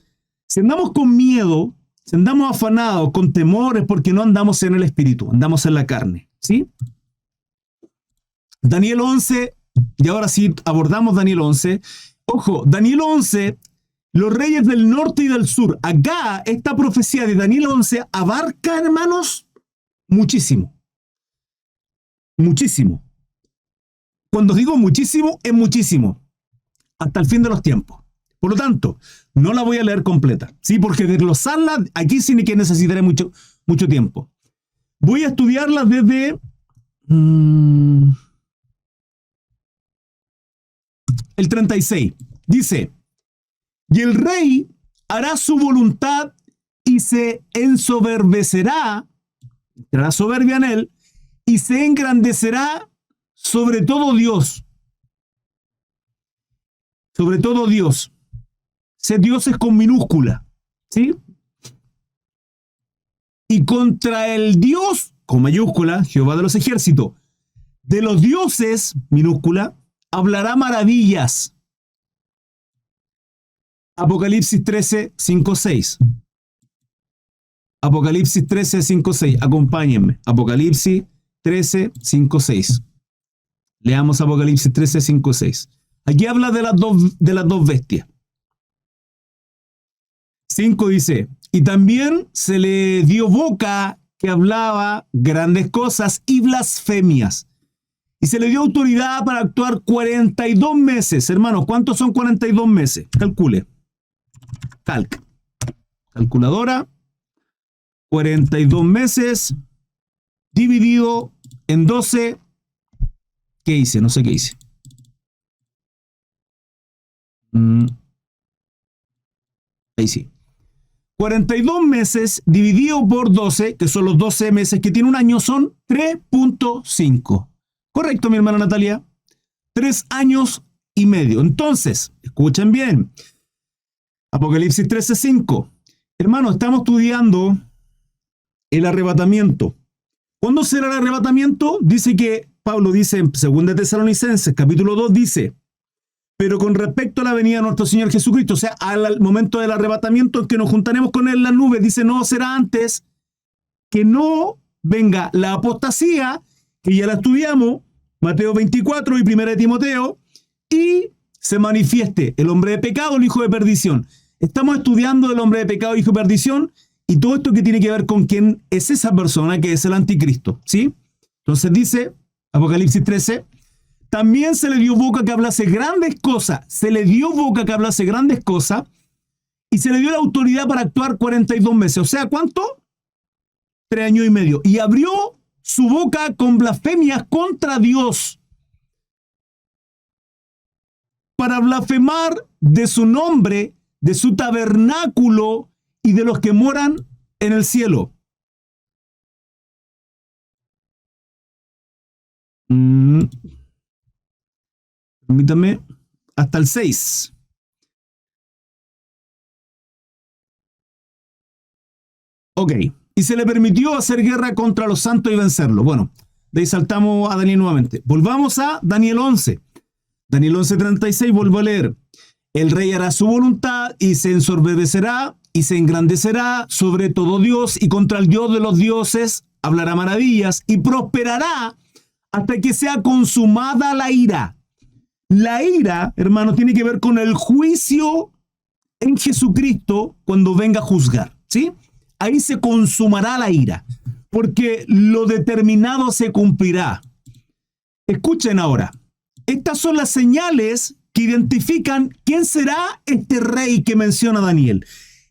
Si andamos con miedo, si andamos afanados, con temores, porque no andamos en el Espíritu, andamos en la carne, ¿sí? Daniel 11, y ahora sí abordamos Daniel 11. Ojo, Daniel 11, los reyes del norte y del sur. Acá, esta profecía de Daniel 11 abarca, hermanos, muchísimo. Muchísimo. Cuando digo muchísimo, es muchísimo. Hasta el fin de los tiempos. Por lo tanto, no la voy a leer completa, ¿sí? Porque desglosarla, aquí sí que necesitaré mucho tiempo. Voy a estudiarlas desde el 36. Dice, y el rey hará su voluntad y se ensoberbecerá, entrará soberbia en él, y se engrandecerá sobre todo Dios. Sobre todo Dios. Ese Dios es con minúscula, ¿sí? Y contra el Dios, con mayúscula, Jehová de los ejércitos, de los dioses, minúscula, hablará maravillas. Apocalipsis 13, 5, 6. Apocalipsis 13, 5, 6. Acompáñenme. Apocalipsis 13, 5, 6. Leamos Apocalipsis 13, 5, 6. Aquí habla de las dos bestias. 5 dice, y también se le dio boca que hablaba grandes cosas y blasfemias. Y se le dio autoridad para actuar 42 meses. Hermanos, ¿cuántos son 42 meses? Calcule. Calculadora. 42 meses dividido en 12. ¿Qué hice? No sé qué hice. Ahí sí. 42 meses dividido por 12, que son los 12 meses que tiene un año, son 3.5. Correcto, mi hermana Natalia. 3 años y medio. Entonces, escuchen bien. Apocalipsis 13:5. Hermano, estamos estudiando el arrebatamiento. ¿Cuándo será el arrebatamiento? Dice que, Pablo dice en 2 Tesalonicenses, capítulo 2, dice, pero con respecto a la venida de nuestro Señor Jesucristo, o sea, al momento del arrebatamiento en que nos juntaremos con Él en las nubes, dice, no será antes que no venga la apostasía, que ya la estudiamos, Mateo 24 y 1 de Timoteo, y se manifieste el hombre de pecado, el hijo de perdición. Estamos estudiando el hombre de pecado, hijo de perdición, y todo esto que tiene que ver con quién es esa persona que es el anticristo, ¿sí? Entonces dice, Apocalipsis 13, también se le dio boca que hablase grandes cosas, se le dio boca que hablase grandes cosas, y se le dio la autoridad para actuar 42 meses. O sea, ¿cuánto? 3 años y medio. Y abrió su boca con blasfemias contra Dios, para blasfemar de su nombre, de su tabernáculo y de los que moran en el cielo. Permítame, hasta el 6. Ok, y se le permitió hacer guerra contra los santos y vencerlos. Bueno, de ahí saltamos a Daniel nuevamente. Volvamos a Daniel 11. Daniel 11:36, vuelvo a leer. El rey hará su voluntad y se ensorbecerá y se engrandecerá sobre todo Dios, y contra el Dios de los dioses hablará maravillas y prosperará hasta que sea consumada la ira. La ira, hermano, tiene que ver con el juicio en Jesucristo cuando venga a juzgar, ¿sí? Ahí se consumará la ira, porque lo determinado se cumplirá. Escuchen ahora, estas son las señales que identifican quién será este rey que menciona Daniel.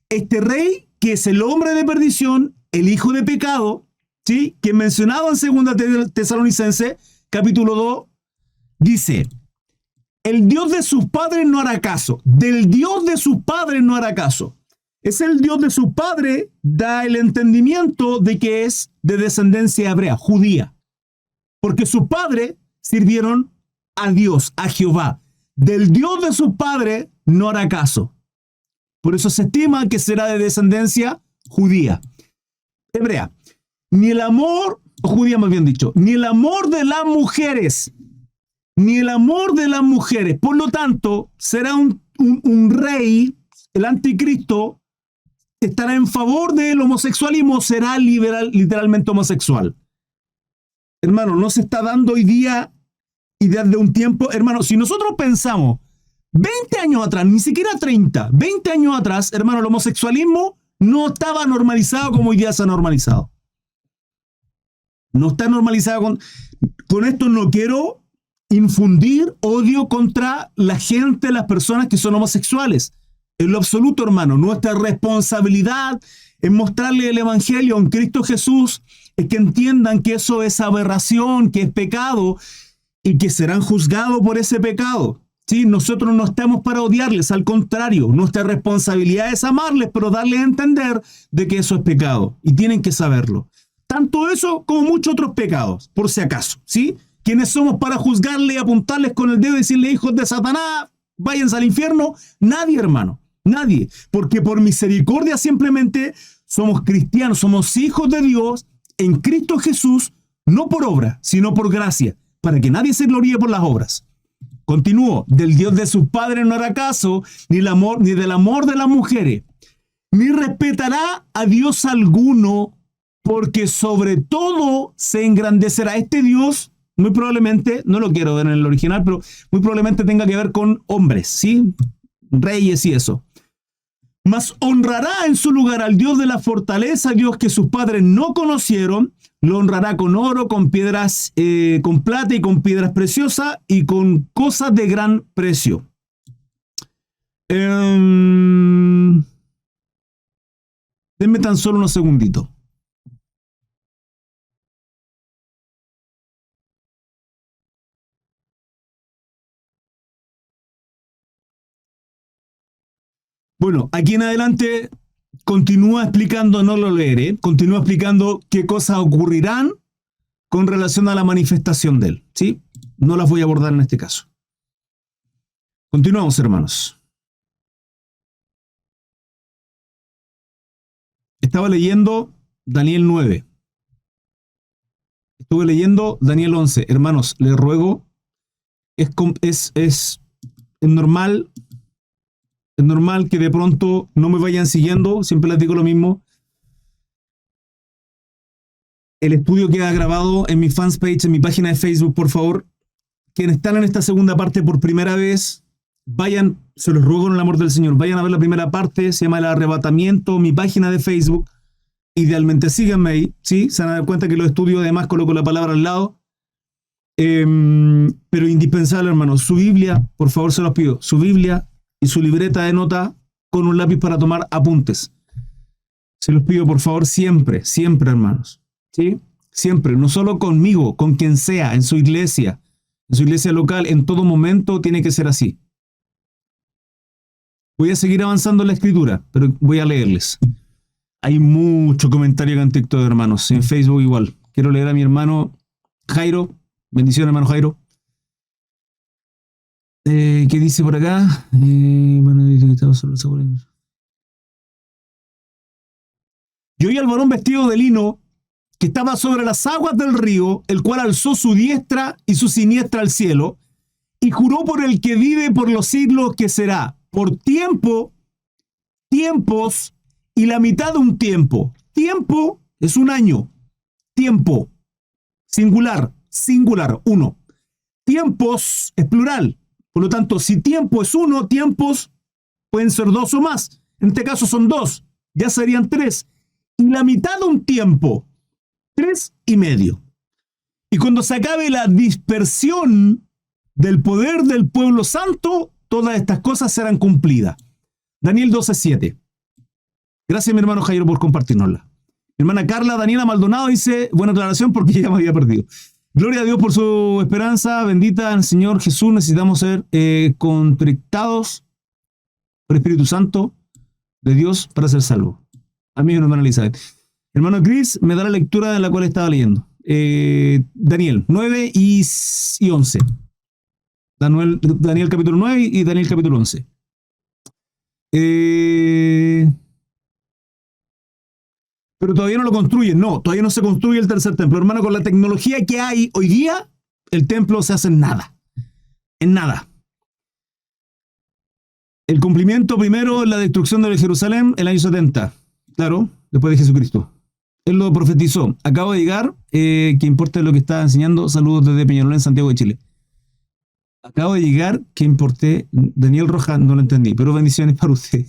Este rey que es el hombre de perdición, el hijo de pecado, ¿sí? Que mencionado en 2 Tesalonicenses, capítulo 2, dice, el Dios de sus padres no hará caso, del Dios de sus padres no hará caso. Es el Dios de sus padres, da el entendimiento de que es de descendencia hebrea, judía, porque sus padres sirvieron a Dios, a Jehová. Del Dios de sus padres no hará caso. Por eso se estima que será de descendencia judía, hebrea. Ni el amor, judía más bien dicho, ni el amor de las mujeres, ni el amor de las mujeres. Por lo tanto, será un rey, el anticristo, estará en favor del homosexualismo, será literalmente homosexual. Hermano, no se está dando hoy día y desde un tiempo, hermano, si nosotros pensamos 20 años atrás, ni siquiera 30, 20 años atrás, hermano, el homosexualismo no estaba normalizado como hoy día se ha normalizado. No está normalizado con esto. No quiero infundir odio contra la gente, las personas que son homosexuales. En lo absoluto, hermano. Nuestra responsabilidad en mostrarle el Evangelio en Cristo Jesús es que entiendan que eso es aberración, que es pecado y que serán juzgados por ese pecado. ¿Sí? Nosotros no estamos para odiarles, al contrario, nuestra responsabilidad es amarles, pero darles a entender de que eso es pecado y tienen que saberlo. Tanto eso como muchos otros pecados, por si acaso, ¿sí? ¿Quiénes somos para juzgarle y apuntarles con el dedo y decirle, hijos de Satanás, váyanse al infierno? Nadie, hermano, nadie. Porque por misericordia simplemente somos cristianos, somos hijos de Dios en Cristo Jesús, no por obra, sino por gracia, para que nadie se gloríe por las obras. Continúo, del Dios de sus padres no hará caso, ni del amor de las mujeres, ni respetará a Dios alguno, porque sobre todo se engrandecerá. Este Dios, muy probablemente, no lo quiero ver en el original, pero muy probablemente tenga que ver con hombres, ¿sí? Reyes y eso. Mas honrará en su lugar al Dios de la fortaleza, Dios que sus padres no conocieron. Lo honrará con oro, con piedras, con plata y con piedras preciosas y con cosas de gran precio. Denme tan solo unos segunditos. Bueno, aquí en adelante continúa explicando, no lo leeré, continúa explicando qué cosas ocurrirán con relación a la manifestación de él, ¿sí? No las voy a abordar en este caso. Continuamos, hermanos. Estaba leyendo Daniel 9. Estuve leyendo Daniel 11. Hermanos, les ruego, es normal. Es normal que de pronto no me vayan siguiendo, siempre les digo lo mismo. El estudio queda grabado en mi fans page, en mi página de Facebook, por favor. Quienes están en esta segunda parte por primera vez, vayan, se los ruego en el amor del Señor, vayan a ver la primera parte, se llama El Arrebatamiento, mi página de Facebook. Idealmente síganme ahí, ¿sí? Se van a dar cuenta que los estudios además coloco la palabra al lado. Pero indispensable, hermanos, su Biblia, por favor se los pido, su Biblia y su libreta de nota con un lápiz para tomar apuntes. Se los pido, por favor, siempre, siempre, hermanos. ¿Sí? Siempre, no solo conmigo, con quien sea, en su iglesia local, en todo momento tiene que ser así. Voy a seguir avanzando en la escritura, pero voy a leerles. Hay mucho comentario en TikTok, hermanos, en Facebook igual. Quiero leer a mi hermano Jairo. Bendición, hermano Jairo. ¿Qué dice por acá? Bueno, yo oí al varón vestido de lino que estaba sobre las aguas del río, el cual alzó su diestra y su siniestra al cielo, y juró por el que vive por los siglos que será, por tiempo, tiempos y la mitad de un tiempo. Tiempo es un año. Tiempo, singular, uno. Tiempos es plural. Por lo tanto, si tiempo es uno, tiempos pueden ser dos o más. En este caso son dos, ya serían tres. Y la mitad de un tiempo, 3,5. Y cuando se acabe la dispersión del poder del pueblo santo, todas estas cosas serán cumplidas. Daniel 12:7. Gracias, mi hermano Jairo, por compartirnosla. Mi hermana Carla Daniela Maldonado dice, buena aclaración porque ya me había perdido. Gloria a Dios por su esperanza, bendita al Señor Jesús. Necesitamos ser contrictados por el Espíritu Santo de Dios para ser salvos. Amén, hermana Elizabeth. Hermano Chris, me da la lectura de la cual estaba leyendo. Daniel 9 y 11. Daniel capítulo 9 y Daniel capítulo 11. Pero todavía no lo construyen. No, todavía no se construye el tercer templo. Hermano, con la tecnología que hay hoy día, el templo se hace en nada. En nada. El cumplimiento primero es la destrucción de Jerusalén el año 70. Claro, después de Jesucristo. Él lo profetizó. Acabo de llegar, que importe lo que estaba enseñando. Saludos desde Peñalolén, Santiago de Chile. Acabo de llegar, que importe. Daniel Rojas, no lo entendí, pero bendiciones para usted.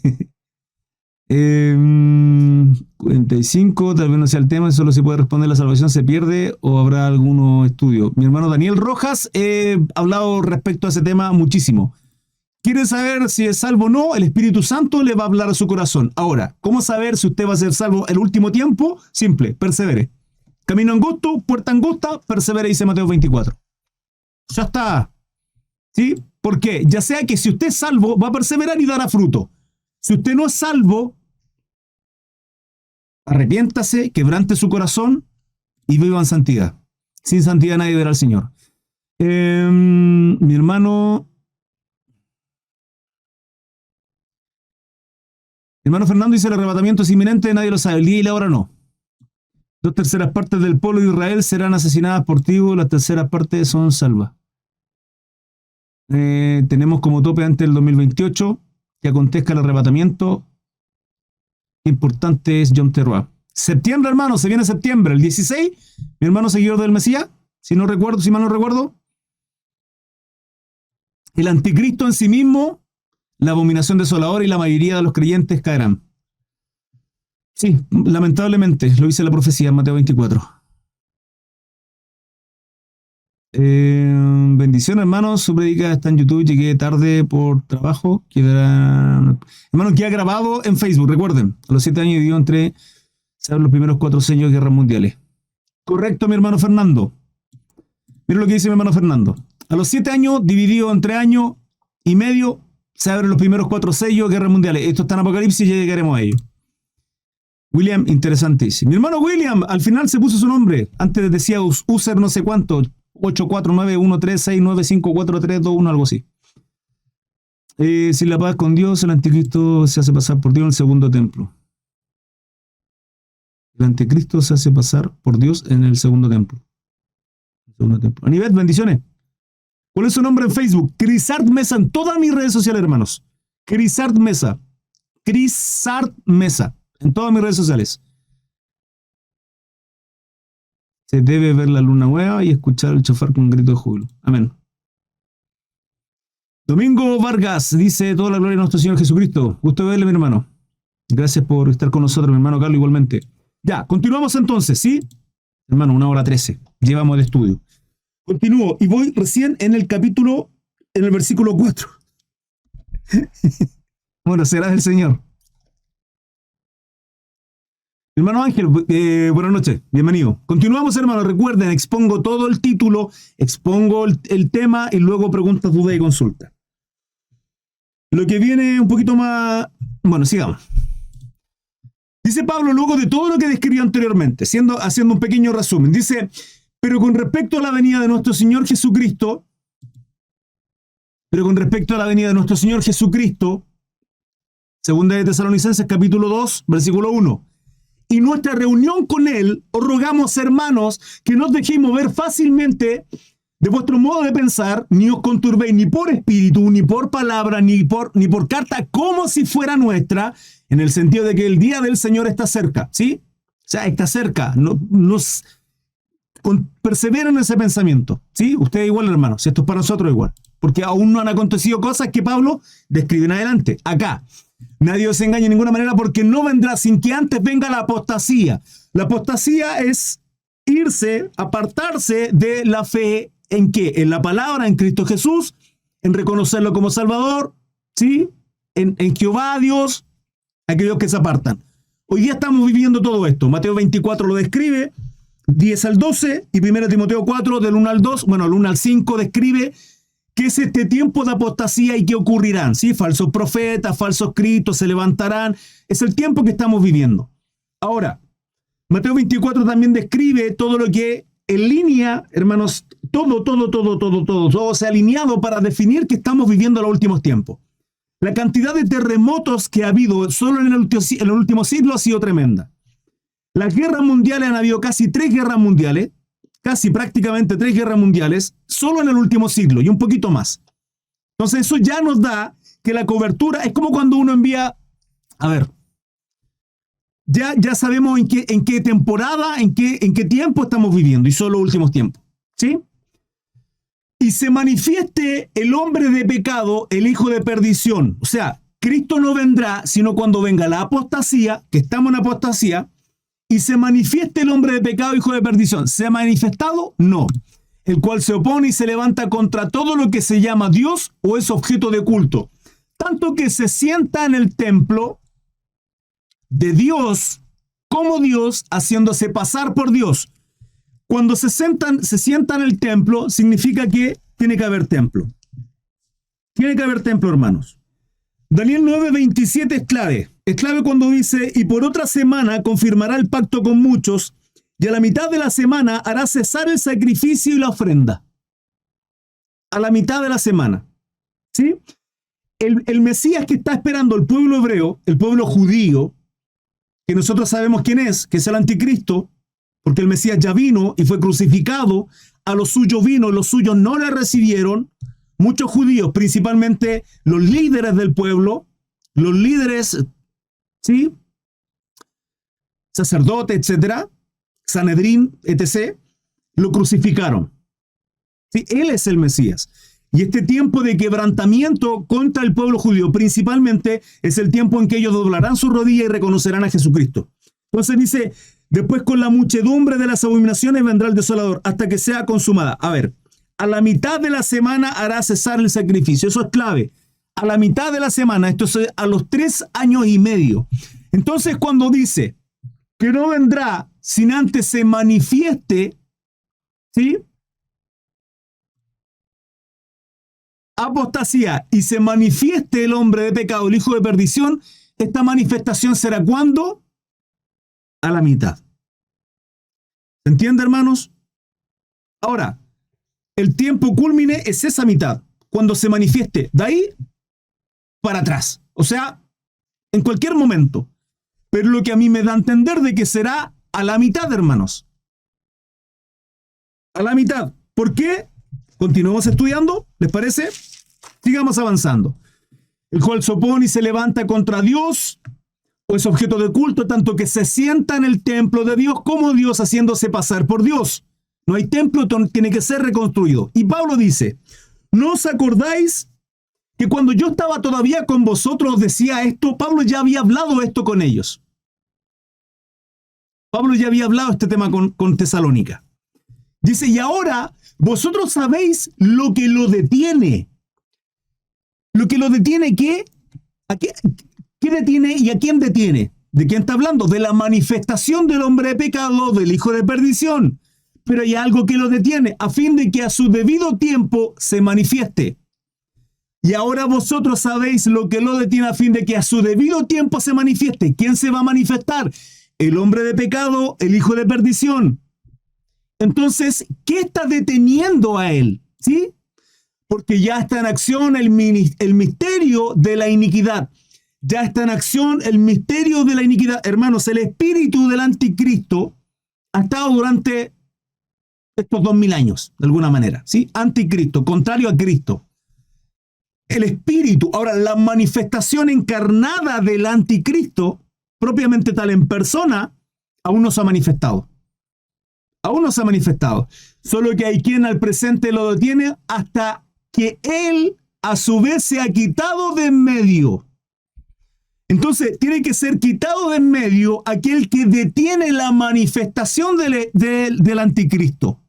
45, tal vez no sea el tema, solo se puede responder, ¿la salvación se pierde o habrá alguno estudio? Mi hermano Daniel Rojas, he hablado respecto a ese tema muchísimo. ¿Quiere saber si es salvo o no? El Espíritu Santo le va a hablar a su corazón. Ahora, ¿cómo saber si usted va a ser salvo el último tiempo? Simple, persevere. Camino angosto, puerta angosta, persevere, dice Mateo 24. Ya está. ¿Sí? ¿Por qué? Ya sea que si usted es salvo, va a perseverar y dará fruto. Si usted no es salvo, arrepiéntase, quebrante su corazón y viva en santidad. Sin santidad nadie verá al Señor. Mi hermano Fernando dice: el arrebatamiento es inminente, nadie lo sabe, el día y la hora no. 2/3 partes del pueblo de Israel serán asesinadas por ti, las terceras partes son salvas. Tenemos como tope antes del 2028 que acontezca el arrebatamiento. Importante es Yom Teruah. Septiembre, hermano, se viene septiembre, el 16. Mi hermano seguidor del Mesías, si mal no recuerdo. El anticristo en sí mismo, la abominación desoladora y la mayoría de los creyentes caerán. Sí, lamentablemente, lo dice la profecía en Mateo 24. Bendiciones, hermanos. Su predica está en YouTube. Llegué tarde por trabajo. Hermano, queda grabado en Facebook. Recuerden, a los 7 años vivió entre los primeros 4 sellos de guerras mundiales. Correcto, mi hermano Fernando. Mira lo que dice mi hermano Fernando. A los 7 años, dividido en 3 años y medio, se abren los primeros 4 sellos de guerras mundiales. Esto está en Apocalipsis y ya llegaremos a ello. William, interesantísimo. Mi hermano William, al final se puso su nombre. Antes decía user no sé cuánto. 84913695432, algo así. Sin la paz con Dios, el anticristo se hace pasar por Dios en el segundo templo. El anticristo se hace pasar por Dios en el segundo templo. Anivet, bendiciones. ¿Cuál es su nombre en Facebook? Crisart Mesa en todas mis redes sociales, hermanos. Crisart Mesa. Crisart Mesa en todas mis redes sociales. Se debe ver la luna nueva y escuchar el chofar con un grito de júbilo. Amén. Domingo Vargas dice: toda la gloria de nuestro Señor Jesucristo. Gusto de verle, mi hermano. Gracias por estar con nosotros, mi hermano Carlos, igualmente. Ya, continuamos entonces, ¿sí? Hermano, 1:13. Llevamos el estudio. Continúo y voy recién en el versículo 4. Bueno, será del Señor. Hermano Ángel, buenas noches, bienvenido. Continuamos, hermano. Recuerden, expongo todo el título, expongo el tema y luego preguntas, dudas y consultas. Lo que viene un poquito más... Bueno, sigamos. Dice Pablo, luego de todo lo que describió anteriormente, haciendo un pequeño resumen, dice: pero con respecto a la venida de nuestro Señor Jesucristo, segunda de Tesalonicenses, capítulo 2, versículo 1. Y nuestra reunión con Él, os rogamos, hermanos, que no os dejéis mover fácilmente de vuestro modo de pensar, ni os conturbéis ni por espíritu, ni por palabra, ni por carta, como si fuera nuestra, en el sentido de que el día del Señor está cerca, ¿sí? O sea, está cerca. Perseveren en ese pensamiento, ¿sí? Ustedes igual, hermanos, si esto es para nosotros igual, porque aún no han acontecido cosas que Pablo describe en adelante. Acá, nadie os engañe de ninguna manera, porque no vendrá sin que antes venga la apostasía. La apostasía es irse, apartarse de la fe ¿en qué? En la palabra, en Cristo Jesús, en reconocerlo como Salvador, ¿sí? En Jehová, Dios, aquellos que se apartan. Hoy día estamos viviendo todo esto. Mateo 24 lo describe, 10 al 12, y 1 Timoteo 4, del 1 al 2, bueno, del 1 al 5, describe qué es este tiempo de apostasía y qué ocurrirán, ¿sí? Falsos profetas, falsos cristos se levantarán. Es el tiempo que estamos viviendo. Ahora, Mateo 24 también describe todo lo que en línea, hermanos, todo se ha alineado para definir que estamos viviendo los últimos tiempos. La cantidad de terremotos que ha habido solo en el último siglo ha sido tremenda. Las guerras mundiales, han habido casi 3 guerras mundiales, prácticamente 3 guerras mundiales, solo en el último siglo y un poquito más. Entonces eso ya nos da que la cobertura es como cuando uno envía, a ver, ya sabemos en qué temporada, en qué tiempo estamos viviendo, y son los últimos tiempos, ¿sí? Y se manifieste el hombre de pecado, el hijo de perdición. O sea, Cristo no vendrá sino cuando venga la apostasía, que estamos en apostasía, y se manifieste el hombre de pecado, hijo de perdición. ¿Se ha manifestado? No. El cual se opone y se levanta contra todo lo que se llama Dios o es objeto de culto. tanto que se sienta en el templo de Dios como Dios, haciéndose pasar por Dios. Cuando se sienta en el templo, significa que tiene que haber templo. Tiene que haber templo, hermanos. Daniel 9:27 es clave. Es clave cuando dice, y por otra semana confirmará el pacto con muchos, y a la mitad de la semana hará cesar el sacrificio y la ofrenda. A la mitad de la semana. ¿Sí? El Mesías que está esperando el pueblo hebreo, el pueblo judío, que nosotros sabemos quién es, que es el anticristo, porque el Mesías ya vino y fue crucificado, a los suyos vino, los suyos no le recibieron. Muchos judíos, principalmente los líderes del pueblo, los líderes, ¿sí? Sacerdotes, etcétera, Sanedrín, etc., lo crucificaron. ¿Sí? Él es el Mesías. Y este tiempo de quebrantamiento contra el pueblo judío, principalmente, es el tiempo en que ellos doblarán su rodilla y reconocerán a Jesucristo. Entonces dice, después con la muchedumbre de las abominaciones vendrá el desolador, hasta que sea consumada. A ver, a la mitad de la semana hará cesar el sacrificio. Eso es clave. A la mitad de la semana, esto es a los 3 años y medio. Entonces, cuando dice que no vendrá sin antes se manifieste, ¿sí?, apostasía y se manifieste el hombre de pecado, el hijo de perdición, esta manifestación será ¿cuándo? A la mitad. ¿Se entiende, hermanos? Ahora, el tiempo cúlmine es esa mitad, cuando se manifieste, de ahí para atrás. O sea, en cualquier momento. Pero lo que a mí me da a entender de que será a la mitad, hermanos. A la mitad. ¿Por qué? Continuemos estudiando, ¿les parece? Sigamos avanzando. El cual se opone y se levanta contra Dios, o es objeto de culto, tanto que se sienta en el templo de Dios como Dios, haciéndose pasar por Dios. No hay templo, tiene que ser reconstruido. Y Pablo dice, ¿no os acordáis que cuando yo estaba todavía con vosotros os decía esto? Pablo ya había hablado esto con ellos. Pablo ya había hablado este tema con Tesalónica. Dice, y ahora vosotros sabéis lo que lo detiene. Lo que lo detiene, ¿qué? ¿Qué detiene y a quién detiene? ¿De quién está hablando? De la manifestación del hombre de pecado, del hijo de perdición. Pero hay algo que lo detiene, a fin de que a su debido tiempo se manifieste. Y ahora vosotros sabéis lo que lo detiene a fin de que a su debido tiempo se manifieste. ¿Quién se va a manifestar? El hombre de pecado, el hijo de perdición. Entonces, ¿qué está deteniendo a él? ¿Sí? Porque ya está en acción el misterio de la iniquidad. Ya está en acción el misterio de la iniquidad. Hermanos, el espíritu del anticristo ha estado durante estos 2000 años, de alguna manera. ¿Sí? Anticristo, contrario a Cristo. El espíritu, ahora la manifestación encarnada del anticristo, propiamente tal en persona, aún no se ha manifestado. Aún no se ha manifestado. Solo que hay quien al presente lo detiene hasta que él a su vez se ha quitado de en medio. Entonces tiene que ser quitado de en medio aquel que detiene la manifestación del anticristo.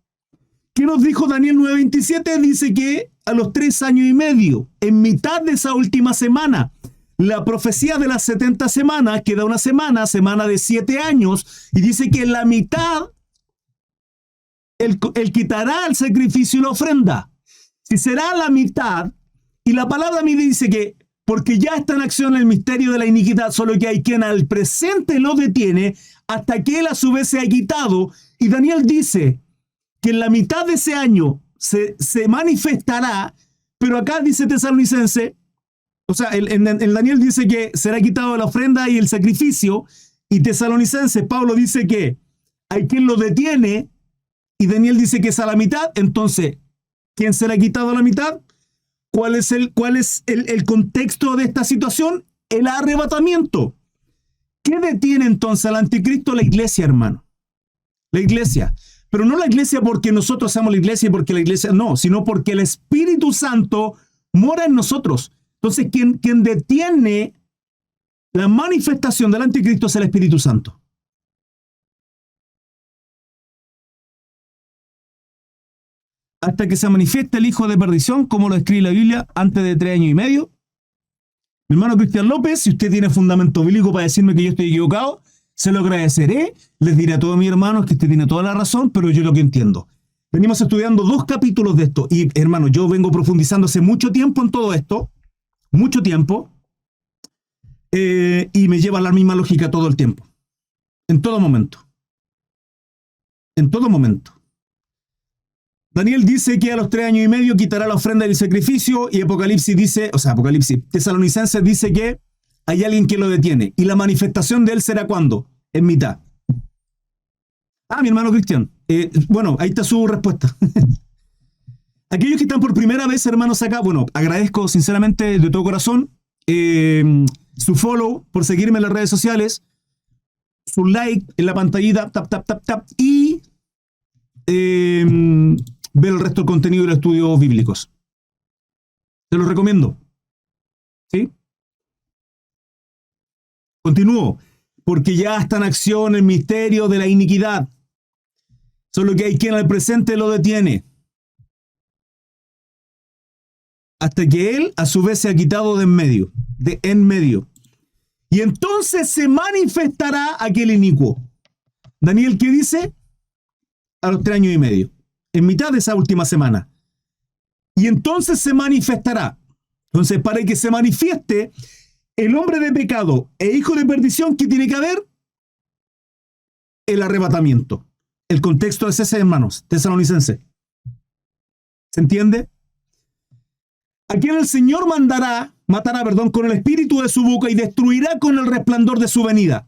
¿Qué nos dijo Daniel 9:27? Dice que a los 3 años y medio, en mitad de esa última semana, la profecía de las 70 semanas, queda una semana de 7 años, y dice que en la mitad él quitará el sacrificio y la ofrenda. Si será la mitad, y la palabra a mí dice que porque ya está en acción el misterio de la iniquidad, solo que hay quien al presente lo detiene hasta que él a su vez se ha quitado. Y Daniel dice que en la mitad de ese año se manifestará, pero acá dice Tesalonicense, o sea, en Daniel dice que será quitado la ofrenda y el sacrificio, y Tesalonicense, Pablo dice que hay quien lo detiene, y Daniel dice que es a la mitad. Entonces, ¿quién se le ha quitado a la mitad? ¿Cuál es el contexto de esta situación? El arrebatamiento. ¿Qué detiene entonces al anticristo? La iglesia, hermano. La iglesia. Pero no la iglesia porque nosotros seamos la iglesia y porque la iglesia no, sino porque el Espíritu Santo mora en nosotros. Entonces, quien detiene la manifestación del anticristo es el Espíritu Santo. Hasta que se manifieste el hijo de perdición, como lo escribe la Biblia, antes de 3 años y medio, Mi hermano Cristian López, si usted tiene fundamento bíblico para decirme que yo estoy equivocado, se lo agradeceré. Les diré a todos mis hermanos que usted tiene toda la razón, pero yo lo que entiendo. Venimos estudiando 2 capítulos de esto. Y, hermano, yo vengo profundizando hace mucho tiempo en todo esto. Mucho tiempo. Y me lleva a la misma lógica todo el tiempo. En todo momento. En todo momento. Daniel dice que a los 3 años y medio quitará la ofrenda y el sacrificio, y Tesalonicenses dice que hay alguien que lo detiene. ¿Y la manifestación de él será cuándo? En mitad. Mi hermano Cristian. Bueno, ahí está su respuesta. Aquellos que están por primera vez, hermanos, acá, bueno, agradezco sinceramente de todo corazón su follow, por seguirme en las redes sociales, su like en la pantallita, tap, y ver el resto del contenido de los estudios bíblicos. Te los recomiendo. ¿Sí? Continúo. Porque ya está en acción el misterio de la iniquidad. Solo que hay quien al presente lo detiene. Hasta que él a su vez se ha quitado de en medio. Y entonces se manifestará aquel inicuo. Daniel, ¿qué dice? A los 3 años y medio. En mitad de esa última semana. Y entonces se manifestará. Entonces, para que se manifieste el hombre de pecado e hijo de perdición, ¿qué tiene que haber? El arrebatamiento. El contexto es ese, hermanos, tesalonicenses. ¿Se entiende? A quien el Señor matará, con el espíritu de su boca y destruirá con el resplandor de su venida.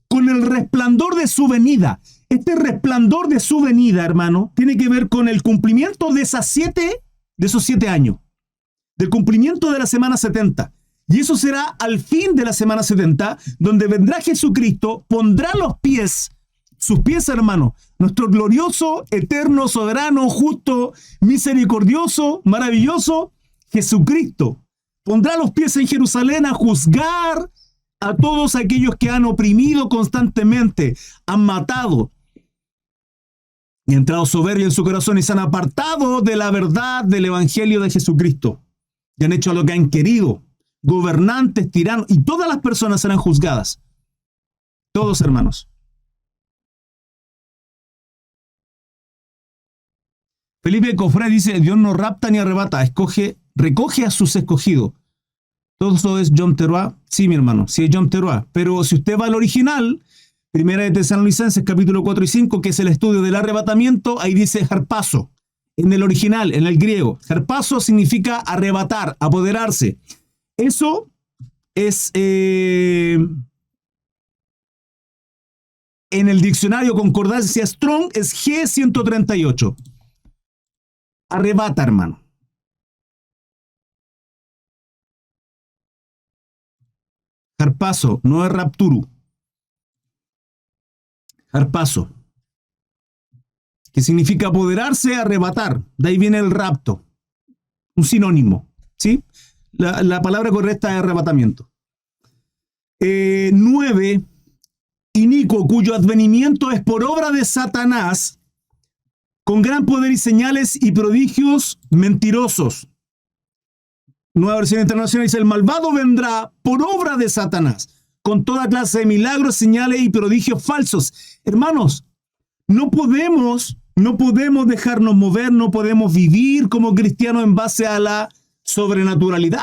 Con el resplandor de su venida. Este resplandor de su venida, hermano, tiene que ver con el cumplimiento de esos 7 años. Del cumplimiento de la semana 70. Y eso será al fin de la semana 70, donde vendrá Jesucristo, pondrá sus pies, hermano, nuestro glorioso, eterno, soberano, justo, misericordioso, maravilloso Jesucristo. Pondrá los pies en Jerusalén a juzgar a todos aquellos que han oprimido constantemente, han matado y entrado soberbia en su corazón y se han apartado de la verdad del evangelio de Jesucristo. Y han hecho lo que han querido. Gobernantes, tiranos, y todas las personas serán juzgadas. Todos, hermanos. Felipe Cofré dice, Dios no rapta ni arrebata, recoge a sus escogidos. Todo eso es Yom Teruah. Sí, mi hermano, sí es Yom Teruah. Pero si usted va al original, Primera de Tesalonicenses, capítulo 4 y 5, que es el estudio del arrebatamiento, ahí dice harpazo. En el original, en el griego, harpazo significa arrebatar, apoderarse. Eso es, en el diccionario concordancia Strong, es G138. Arrebata, hermano. Harpazo, no es rapturu. Harpazo. Que significa apoderarse, arrebatar. De ahí viene el rapto. Un sinónimo. ¿Sí? La palabra correcta es arrebatamiento. 9. Inicuo, cuyo advenimiento es por obra de Satanás, con gran poder y señales y prodigios mentirosos. Nueva versión internacional dice, el malvado vendrá por obra de Satanás, con toda clase de milagros, señales y prodigios falsos. Hermanos, no podemos dejarnos mover, no podemos vivir como cristianos en base a la sobrenaturalidad,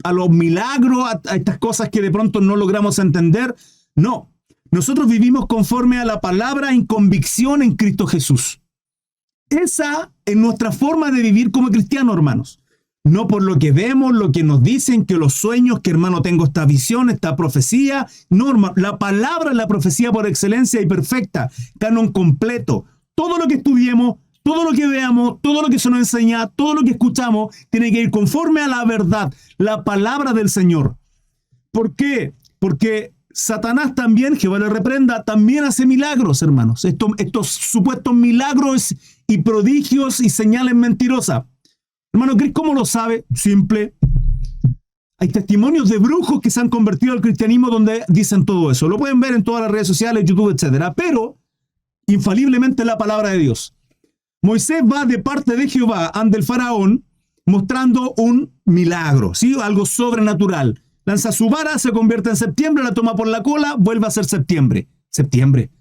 a los milagros, a estas cosas que de pronto no logramos entender. No, nosotros vivimos conforme a la palabra en convicción en Cristo Jesús. Esa es nuestra forma de vivir como cristianos, hermanos. No por lo que vemos, lo que nos dicen, que los sueños, que hermano tengo esta visión, esta profecía. No, hermano, la palabra es la profecía por excelencia y perfecta, canon completo. Todo lo que estudiemos, todo lo que veamos, todo lo que se nos enseña, todo lo que escuchamos, tiene que ir conforme a la verdad, la palabra del Señor. ¿Por qué? Porque Satanás también, Jehová le reprenda, también hace milagros, hermanos. Estos supuestos milagros y prodigios y señales mentirosas. Hermano Cris, ¿cómo lo sabe? Simple. Hay testimonios de brujos que se han convertido al cristianismo donde dicen todo eso. Lo pueden ver en todas las redes sociales, YouTube, etc. Pero, infaliblemente, la palabra de Dios. Moisés va de parte de Jehová ante el faraón mostrando un milagro, ¿sí? Algo sobrenatural. lanza su vara, se convierte en septiembre, la toma por la cola, vuelve a ser septiembre. Septiembre.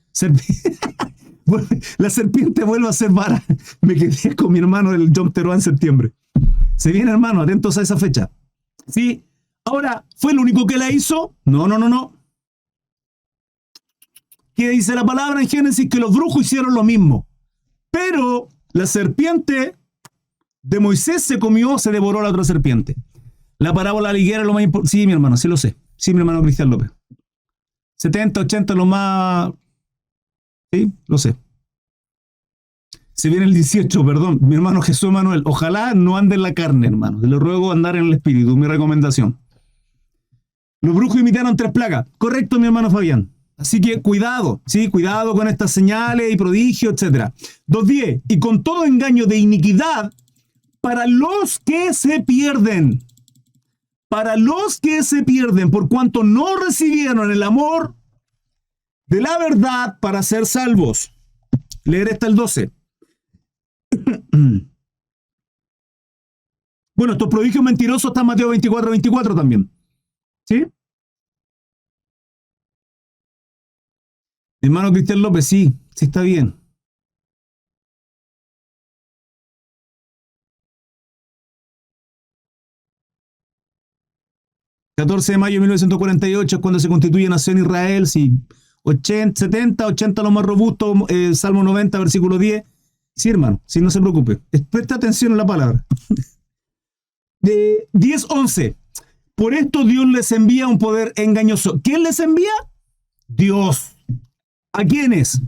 La serpiente vuelve a ser vara. Me quedé con mi hermano el Yom Teruah en septiembre. Se viene, hermano, atentos a esa fecha. ¿Sí? Ahora, ¿fue el único que la hizo? No. ¿Qué dice la palabra en Génesis? Que los brujos hicieron lo mismo. Pero la serpiente de Moisés se devoró a la otra serpiente. La parábola de la higuera es lo más importante. Sí, mi hermano, sí lo sé. Sí, mi hermano Cristian López. 70, 80 lo más... Sí, lo sé. Se viene el 18, perdón. Mi hermano Jesús Manuel. Ojalá no ande en la carne, hermano. Te lo ruego andar en el espíritu, mi recomendación. Los brujos imitaron 3 plagas. Correcto, mi hermano Fabián. Así que cuidado, ¿sí? Cuidado con estas señales y prodigios, etc. 2.10. Y con todo engaño de iniquidad para los que se pierden. Para los que se pierden, por cuanto no recibieron el amor de la verdad para ser salvos. Leer hasta el 12. Bueno, estos prodigios mentirosos están en Mateo 24 también. ¿Sí? Hermano Cristian López, sí está bien. ...14 de mayo de 1948 es cuando se constituye Nación Israel, sí... 70, 80 lo más robusto, Salmo 90, versículo 10. Sí, hermano, sí, no se preocupe. Presta atención a la palabra. 10, 11. Por esto Dios les envía un poder engañoso. ¿Quién les envía? Dios. ¿A quiénes?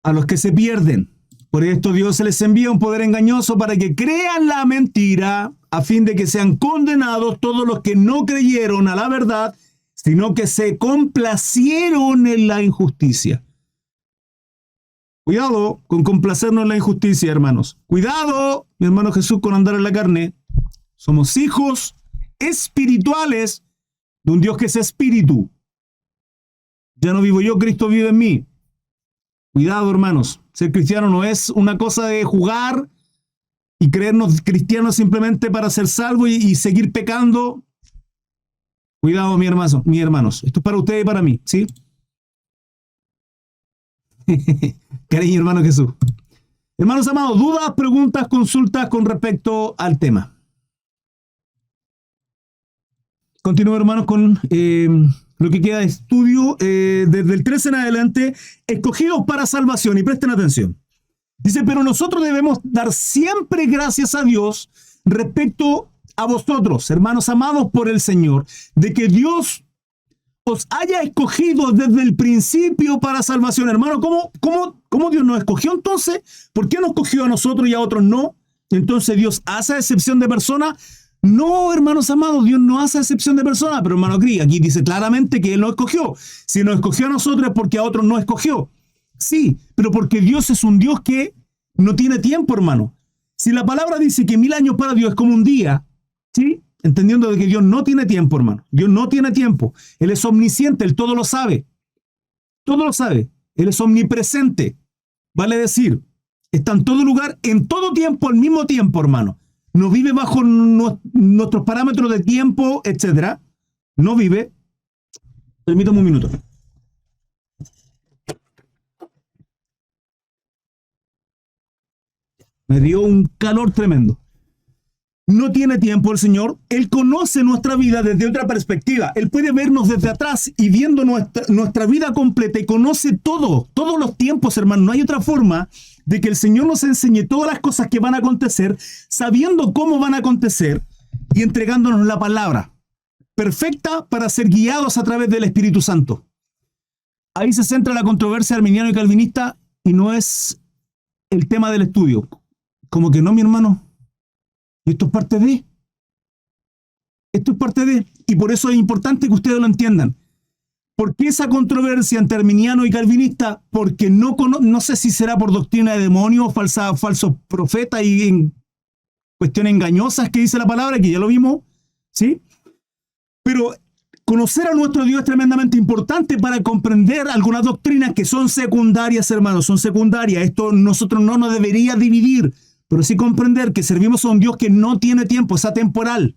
A los que se pierden. Por esto Dios les envía un poder engañoso para que crean la mentira, a fin de que sean condenados todos los que no creyeron a la verdad, sino que se complacieron en la injusticia. Cuidado con complacernos en la injusticia, hermanos. Cuidado, mi hermano Jesús, con andar en la carne. Somos hijos espirituales de un Dios que es espíritu. Ya no vivo yo, Cristo vive en mí. Cuidado, hermanos. Ser cristiano no es una cosa de jugar y creernos cristianos simplemente para ser salvos y seguir pecando. Cuidado, mis hermanos. Esto es para ustedes y para mí, ¿sí? Cariño, hermano Jesús. Hermanos amados, dudas, preguntas, consultas con respecto al tema. Continúo, hermanos, con lo que queda de estudio. Desde el 13 en adelante, escogidos para salvación. Y presten atención. Dice, pero nosotros debemos dar siempre gracias a Dios respecto a vosotros, hermanos amados por el Señor, de que Dios os haya escogido desde el principio para salvación. Hermano, ¿cómo Dios nos escogió entonces? ¿Por qué nos escogió a nosotros y a otros no? Entonces, ¿Dios hace excepción de personas? No, hermanos amados, Dios no hace excepción de personas. Pero, hermano Cris, aquí dice claramente que Él nos escogió. Si nos escogió a nosotros es porque a otros no escogió. Sí, pero porque Dios es un Dios que no tiene tiempo, hermano. Si la palabra dice que 1000 años para Dios es como un día, ¿sí? Entendiendo de que Dios no tiene tiempo, hermano. Dios no tiene tiempo. Él es omnisciente, Él todo lo sabe. Todo lo sabe. Él es omnipresente. Vale decir, está en todo lugar, en todo tiempo, al mismo tiempo, hermano. No vive bajo nuestros parámetros de tiempo, etc. No vive. Permítame un minuto. Me dio un calor tremendo. No tiene tiempo el Señor. Él conoce nuestra vida desde otra perspectiva. Él puede vernos desde atrás y viendo nuestra vida completa y conoce todos los tiempos, hermano. No hay otra forma de que el Señor nos enseñe todas las cosas que van a acontecer, sabiendo cómo van a acontecer y entregándonos la palabra perfecta para ser guiados a través del Espíritu Santo. Ahí se centra la controversia arminiano y calvinista y no es el tema del estudio. Como que no, mi hermano. Esto es parte de. Esto es parte de. Y por eso es importante que ustedes lo entiendan. ¿Por qué esa controversia entre arminiano y calvinista? Porque no sé si será por doctrina de demonios, falsos profetas y en cuestiones engañosas que dice la palabra, que ya lo vimos, ¿sí? Pero conocer a nuestro Dios es tremendamente importante para comprender algunas doctrinas que son secundarias, hermanos, son secundarias. Esto nosotros no nos debería dividir, pero sí comprender que servimos a un Dios que no tiene tiempo, es atemporal.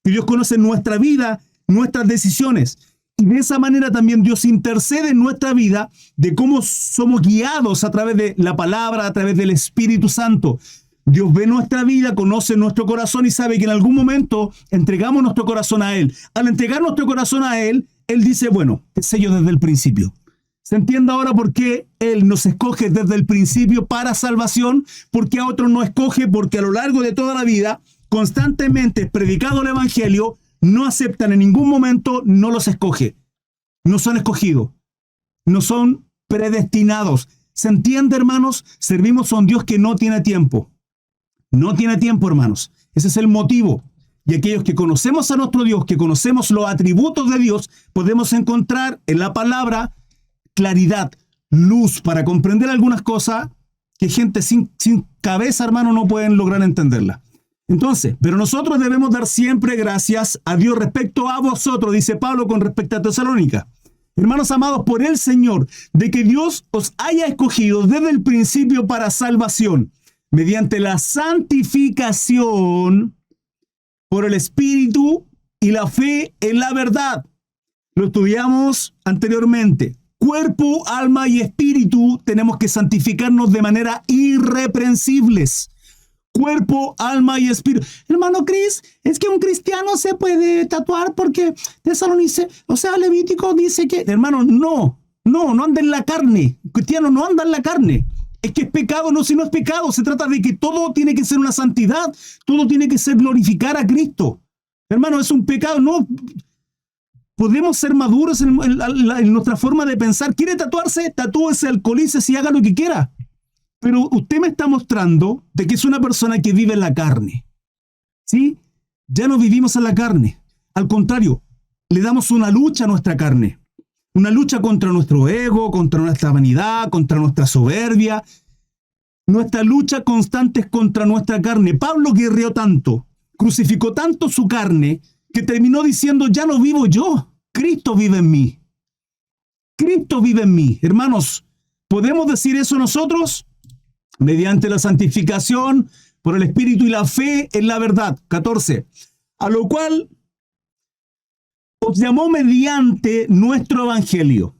que Dios conoce nuestra vida, nuestras decisiones. Y de esa manera también Dios intercede en nuestra vida de cómo somos guiados a través de la palabra, a través del Espíritu Santo. Dios ve nuestra vida, conoce nuestro corazón y sabe que en algún momento entregamos nuestro corazón a Él. Al entregar nuestro corazón a Él, Él dice, bueno, te sé yo desde el principio. ¿Se entiende ahora por qué Él nos escoge desde el principio para salvación? ¿Por qué a otros no escoge? Porque a lo largo de toda la vida, constantemente predicado el Evangelio, no aceptan en ningún momento, no los escoge. No son escogidos. No son predestinados. ¿Se entiende, hermanos? Servimos a un Dios que no tiene tiempo. No tiene tiempo, hermanos. Ese es el motivo. Y aquellos que conocemos a nuestro Dios, que conocemos los atributos de Dios, podemos encontrar en la palabra claridad, luz para comprender algunas cosas que gente sin cabeza, hermano, no pueden lograr entenderla. Entonces, pero nosotros debemos dar siempre gracias a Dios respecto a vosotros, dice Pablo con respecto a Tesalónica. Hermanos amados, por el Señor, de que Dios os haya escogido desde el principio para salvación, mediante la santificación por el Espíritu y la fe en la verdad. Lo estudiamos anteriormente. Cuerpo, alma y espíritu tenemos que santificarnos de manera irreprensibles. Cuerpo, alma y espíritu. Hermano Cris, es que un cristiano se puede tatuar porque Levítico dice que... Hermano, no anda en la carne. Un cristiano no anda en la carne. Es que es pecado, no, si no es pecado. Se trata de que todo tiene que ser una santidad. Todo tiene que ser glorificar a Cristo. Hermano, es un pecado, no... Podemos ser maduros en nuestra forma de pensar. ¿Quiere tatuarse? Tatúese, alcoholícese y haga lo que quiera. Pero usted me está mostrando de que es una persona que vive en la carne. ¿Sí? Ya no vivimos en la carne. Al contrario, le damos una lucha a nuestra carne. Una lucha contra nuestro ego, contra nuestra vanidad, contra nuestra soberbia. Nuestra lucha constante es contra nuestra carne. Pablo guerreó tanto, crucificó tanto su carne, que terminó diciendo, ya no vivo yo, Cristo vive en mí. Cristo vive en mí. Hermanos, ¿podemos decir eso nosotros? Mediante la santificación por el Espíritu y la fe en la verdad. 14. A lo cual os llamó mediante nuestro Evangelio.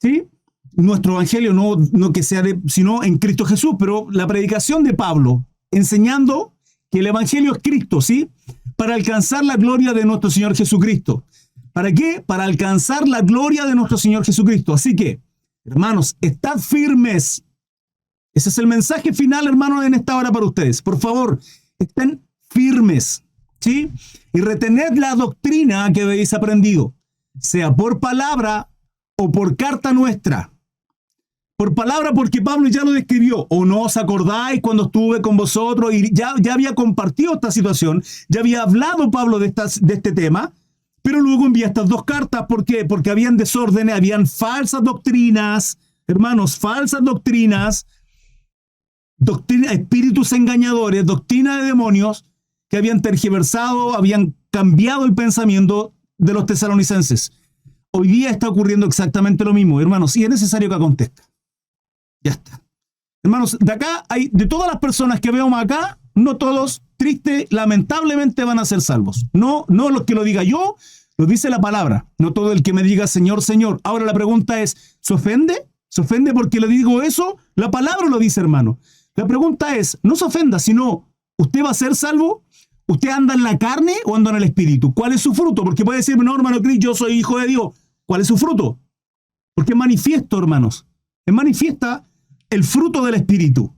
¿Sí? Nuestro Evangelio, no que sea sino en Cristo Jesús, pero la predicación de Pablo, enseñando que el Evangelio es Cristo, ¿sí? Para alcanzar la gloria de nuestro Señor Jesucristo. ¿Para qué? Para alcanzar la gloria de nuestro Señor Jesucristo. Así que, hermanos, estad firmes. Ese es el mensaje final, hermanos, en esta hora para ustedes. Por favor, estén firmes, ¿sí? Y retened la doctrina que habéis aprendido, sea por palabra o por carta nuestra. Por palabra, porque Pablo ya lo describió. ¿O no os acordáis cuando estuve con vosotros y ya había compartido esta situación? Ya había hablado Pablo de este tema, pero luego envía estas dos cartas. ¿Por qué? Porque habían desórdenes, habían falsas doctrinas, hermanos, falsas doctrinas, espíritus engañadores, doctrina de demonios, que habían tergiversado, habían cambiado el pensamiento de los tesalonicenses. Hoy día está ocurriendo exactamente lo mismo, hermanos, y es necesario que acontezca. Ya está. Hermanos, de todas las personas que vemos acá, no todos, triste, lamentablemente van a ser salvos. No los que lo diga yo, lo dice la palabra. No todo el que me diga Señor, Señor. Ahora la pregunta es, ¿se ofende? ¿Se ofende porque le digo eso? La palabra lo dice, hermano. La pregunta es, no se ofenda, sino, ¿usted va a ser salvo? ¿Usted anda en la carne o anda en el espíritu? ¿Cuál es su fruto? Porque puede decirme, no, hermano Cris, yo soy hijo de Dios. ¿Cuál es su fruto? Porque es manifiesto, hermanos. Es manifiesta el fruto del espíritu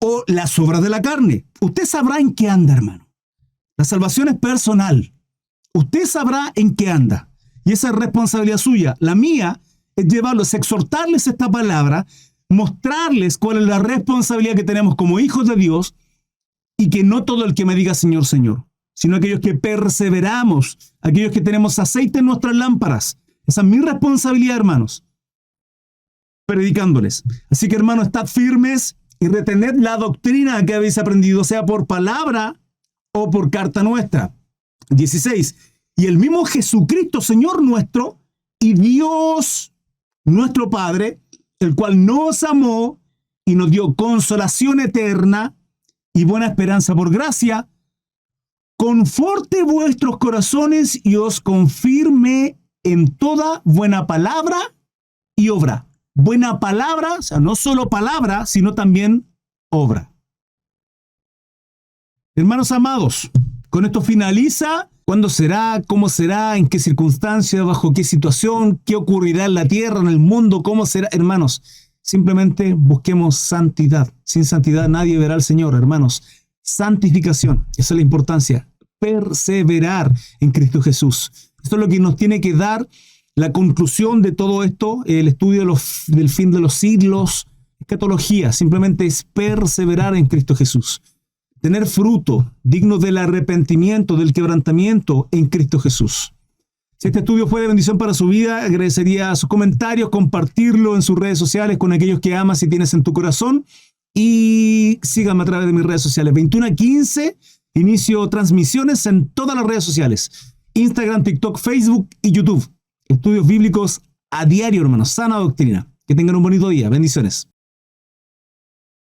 o las obras de la carne. Usted sabrá en qué anda, hermano. La salvación es personal. Usted sabrá en qué anda. Y esa es responsabilidad suya. La mía es llevarlos, exhortarles esta palabra, mostrarles cuál es la responsabilidad que tenemos como hijos de Dios y que no todo el que me diga Señor, Señor, sino aquellos que perseveramos, aquellos que tenemos aceite en nuestras lámparas. Esa es mi responsabilidad, hermanos, predicándoles. Así que, hermanos, estad firmes y retened la doctrina que habéis aprendido, sea por palabra o por carta nuestra. 16. Y el mismo Jesucristo, Señor nuestro, y Dios, nuestro Padre, el cual nos amó y nos dio consolación eterna y buena esperanza por gracia, conforte vuestros corazones y os confirme en toda buena palabra y obra. Buena palabra, o sea, no solo palabra, sino también obra. Hermanos amados, con esto finaliza. ¿Cuándo será? ¿Cómo será? ¿En qué circunstancia? ¿Bajo qué situación? ¿Qué ocurrirá en la tierra, en el mundo? ¿Cómo será? Hermanos, simplemente busquemos santidad. Sin santidad nadie verá al Señor, hermanos. Santificación, esa es la importancia. Perseverar en Cristo Jesús. Esto es lo que nos tiene que dar la conclusión de todo esto, el estudio del fin de los siglos, escatología. Simplemente es perseverar en Cristo Jesús. Tener fruto digno del arrepentimiento, del quebrantamiento en Cristo Jesús. Si este estudio fue de bendición para su vida, agradecería sus comentarios, compartirlo en sus redes sociales con aquellos que amas y tienes en tu corazón. Y síganme a través de mis redes sociales. 21 a 15, inicio transmisiones en todas las redes sociales. Instagram, TikTok, Facebook y YouTube. Estudios bíblicos a diario, hermanos. Sana doctrina. Que tengan un bonito día. Bendiciones.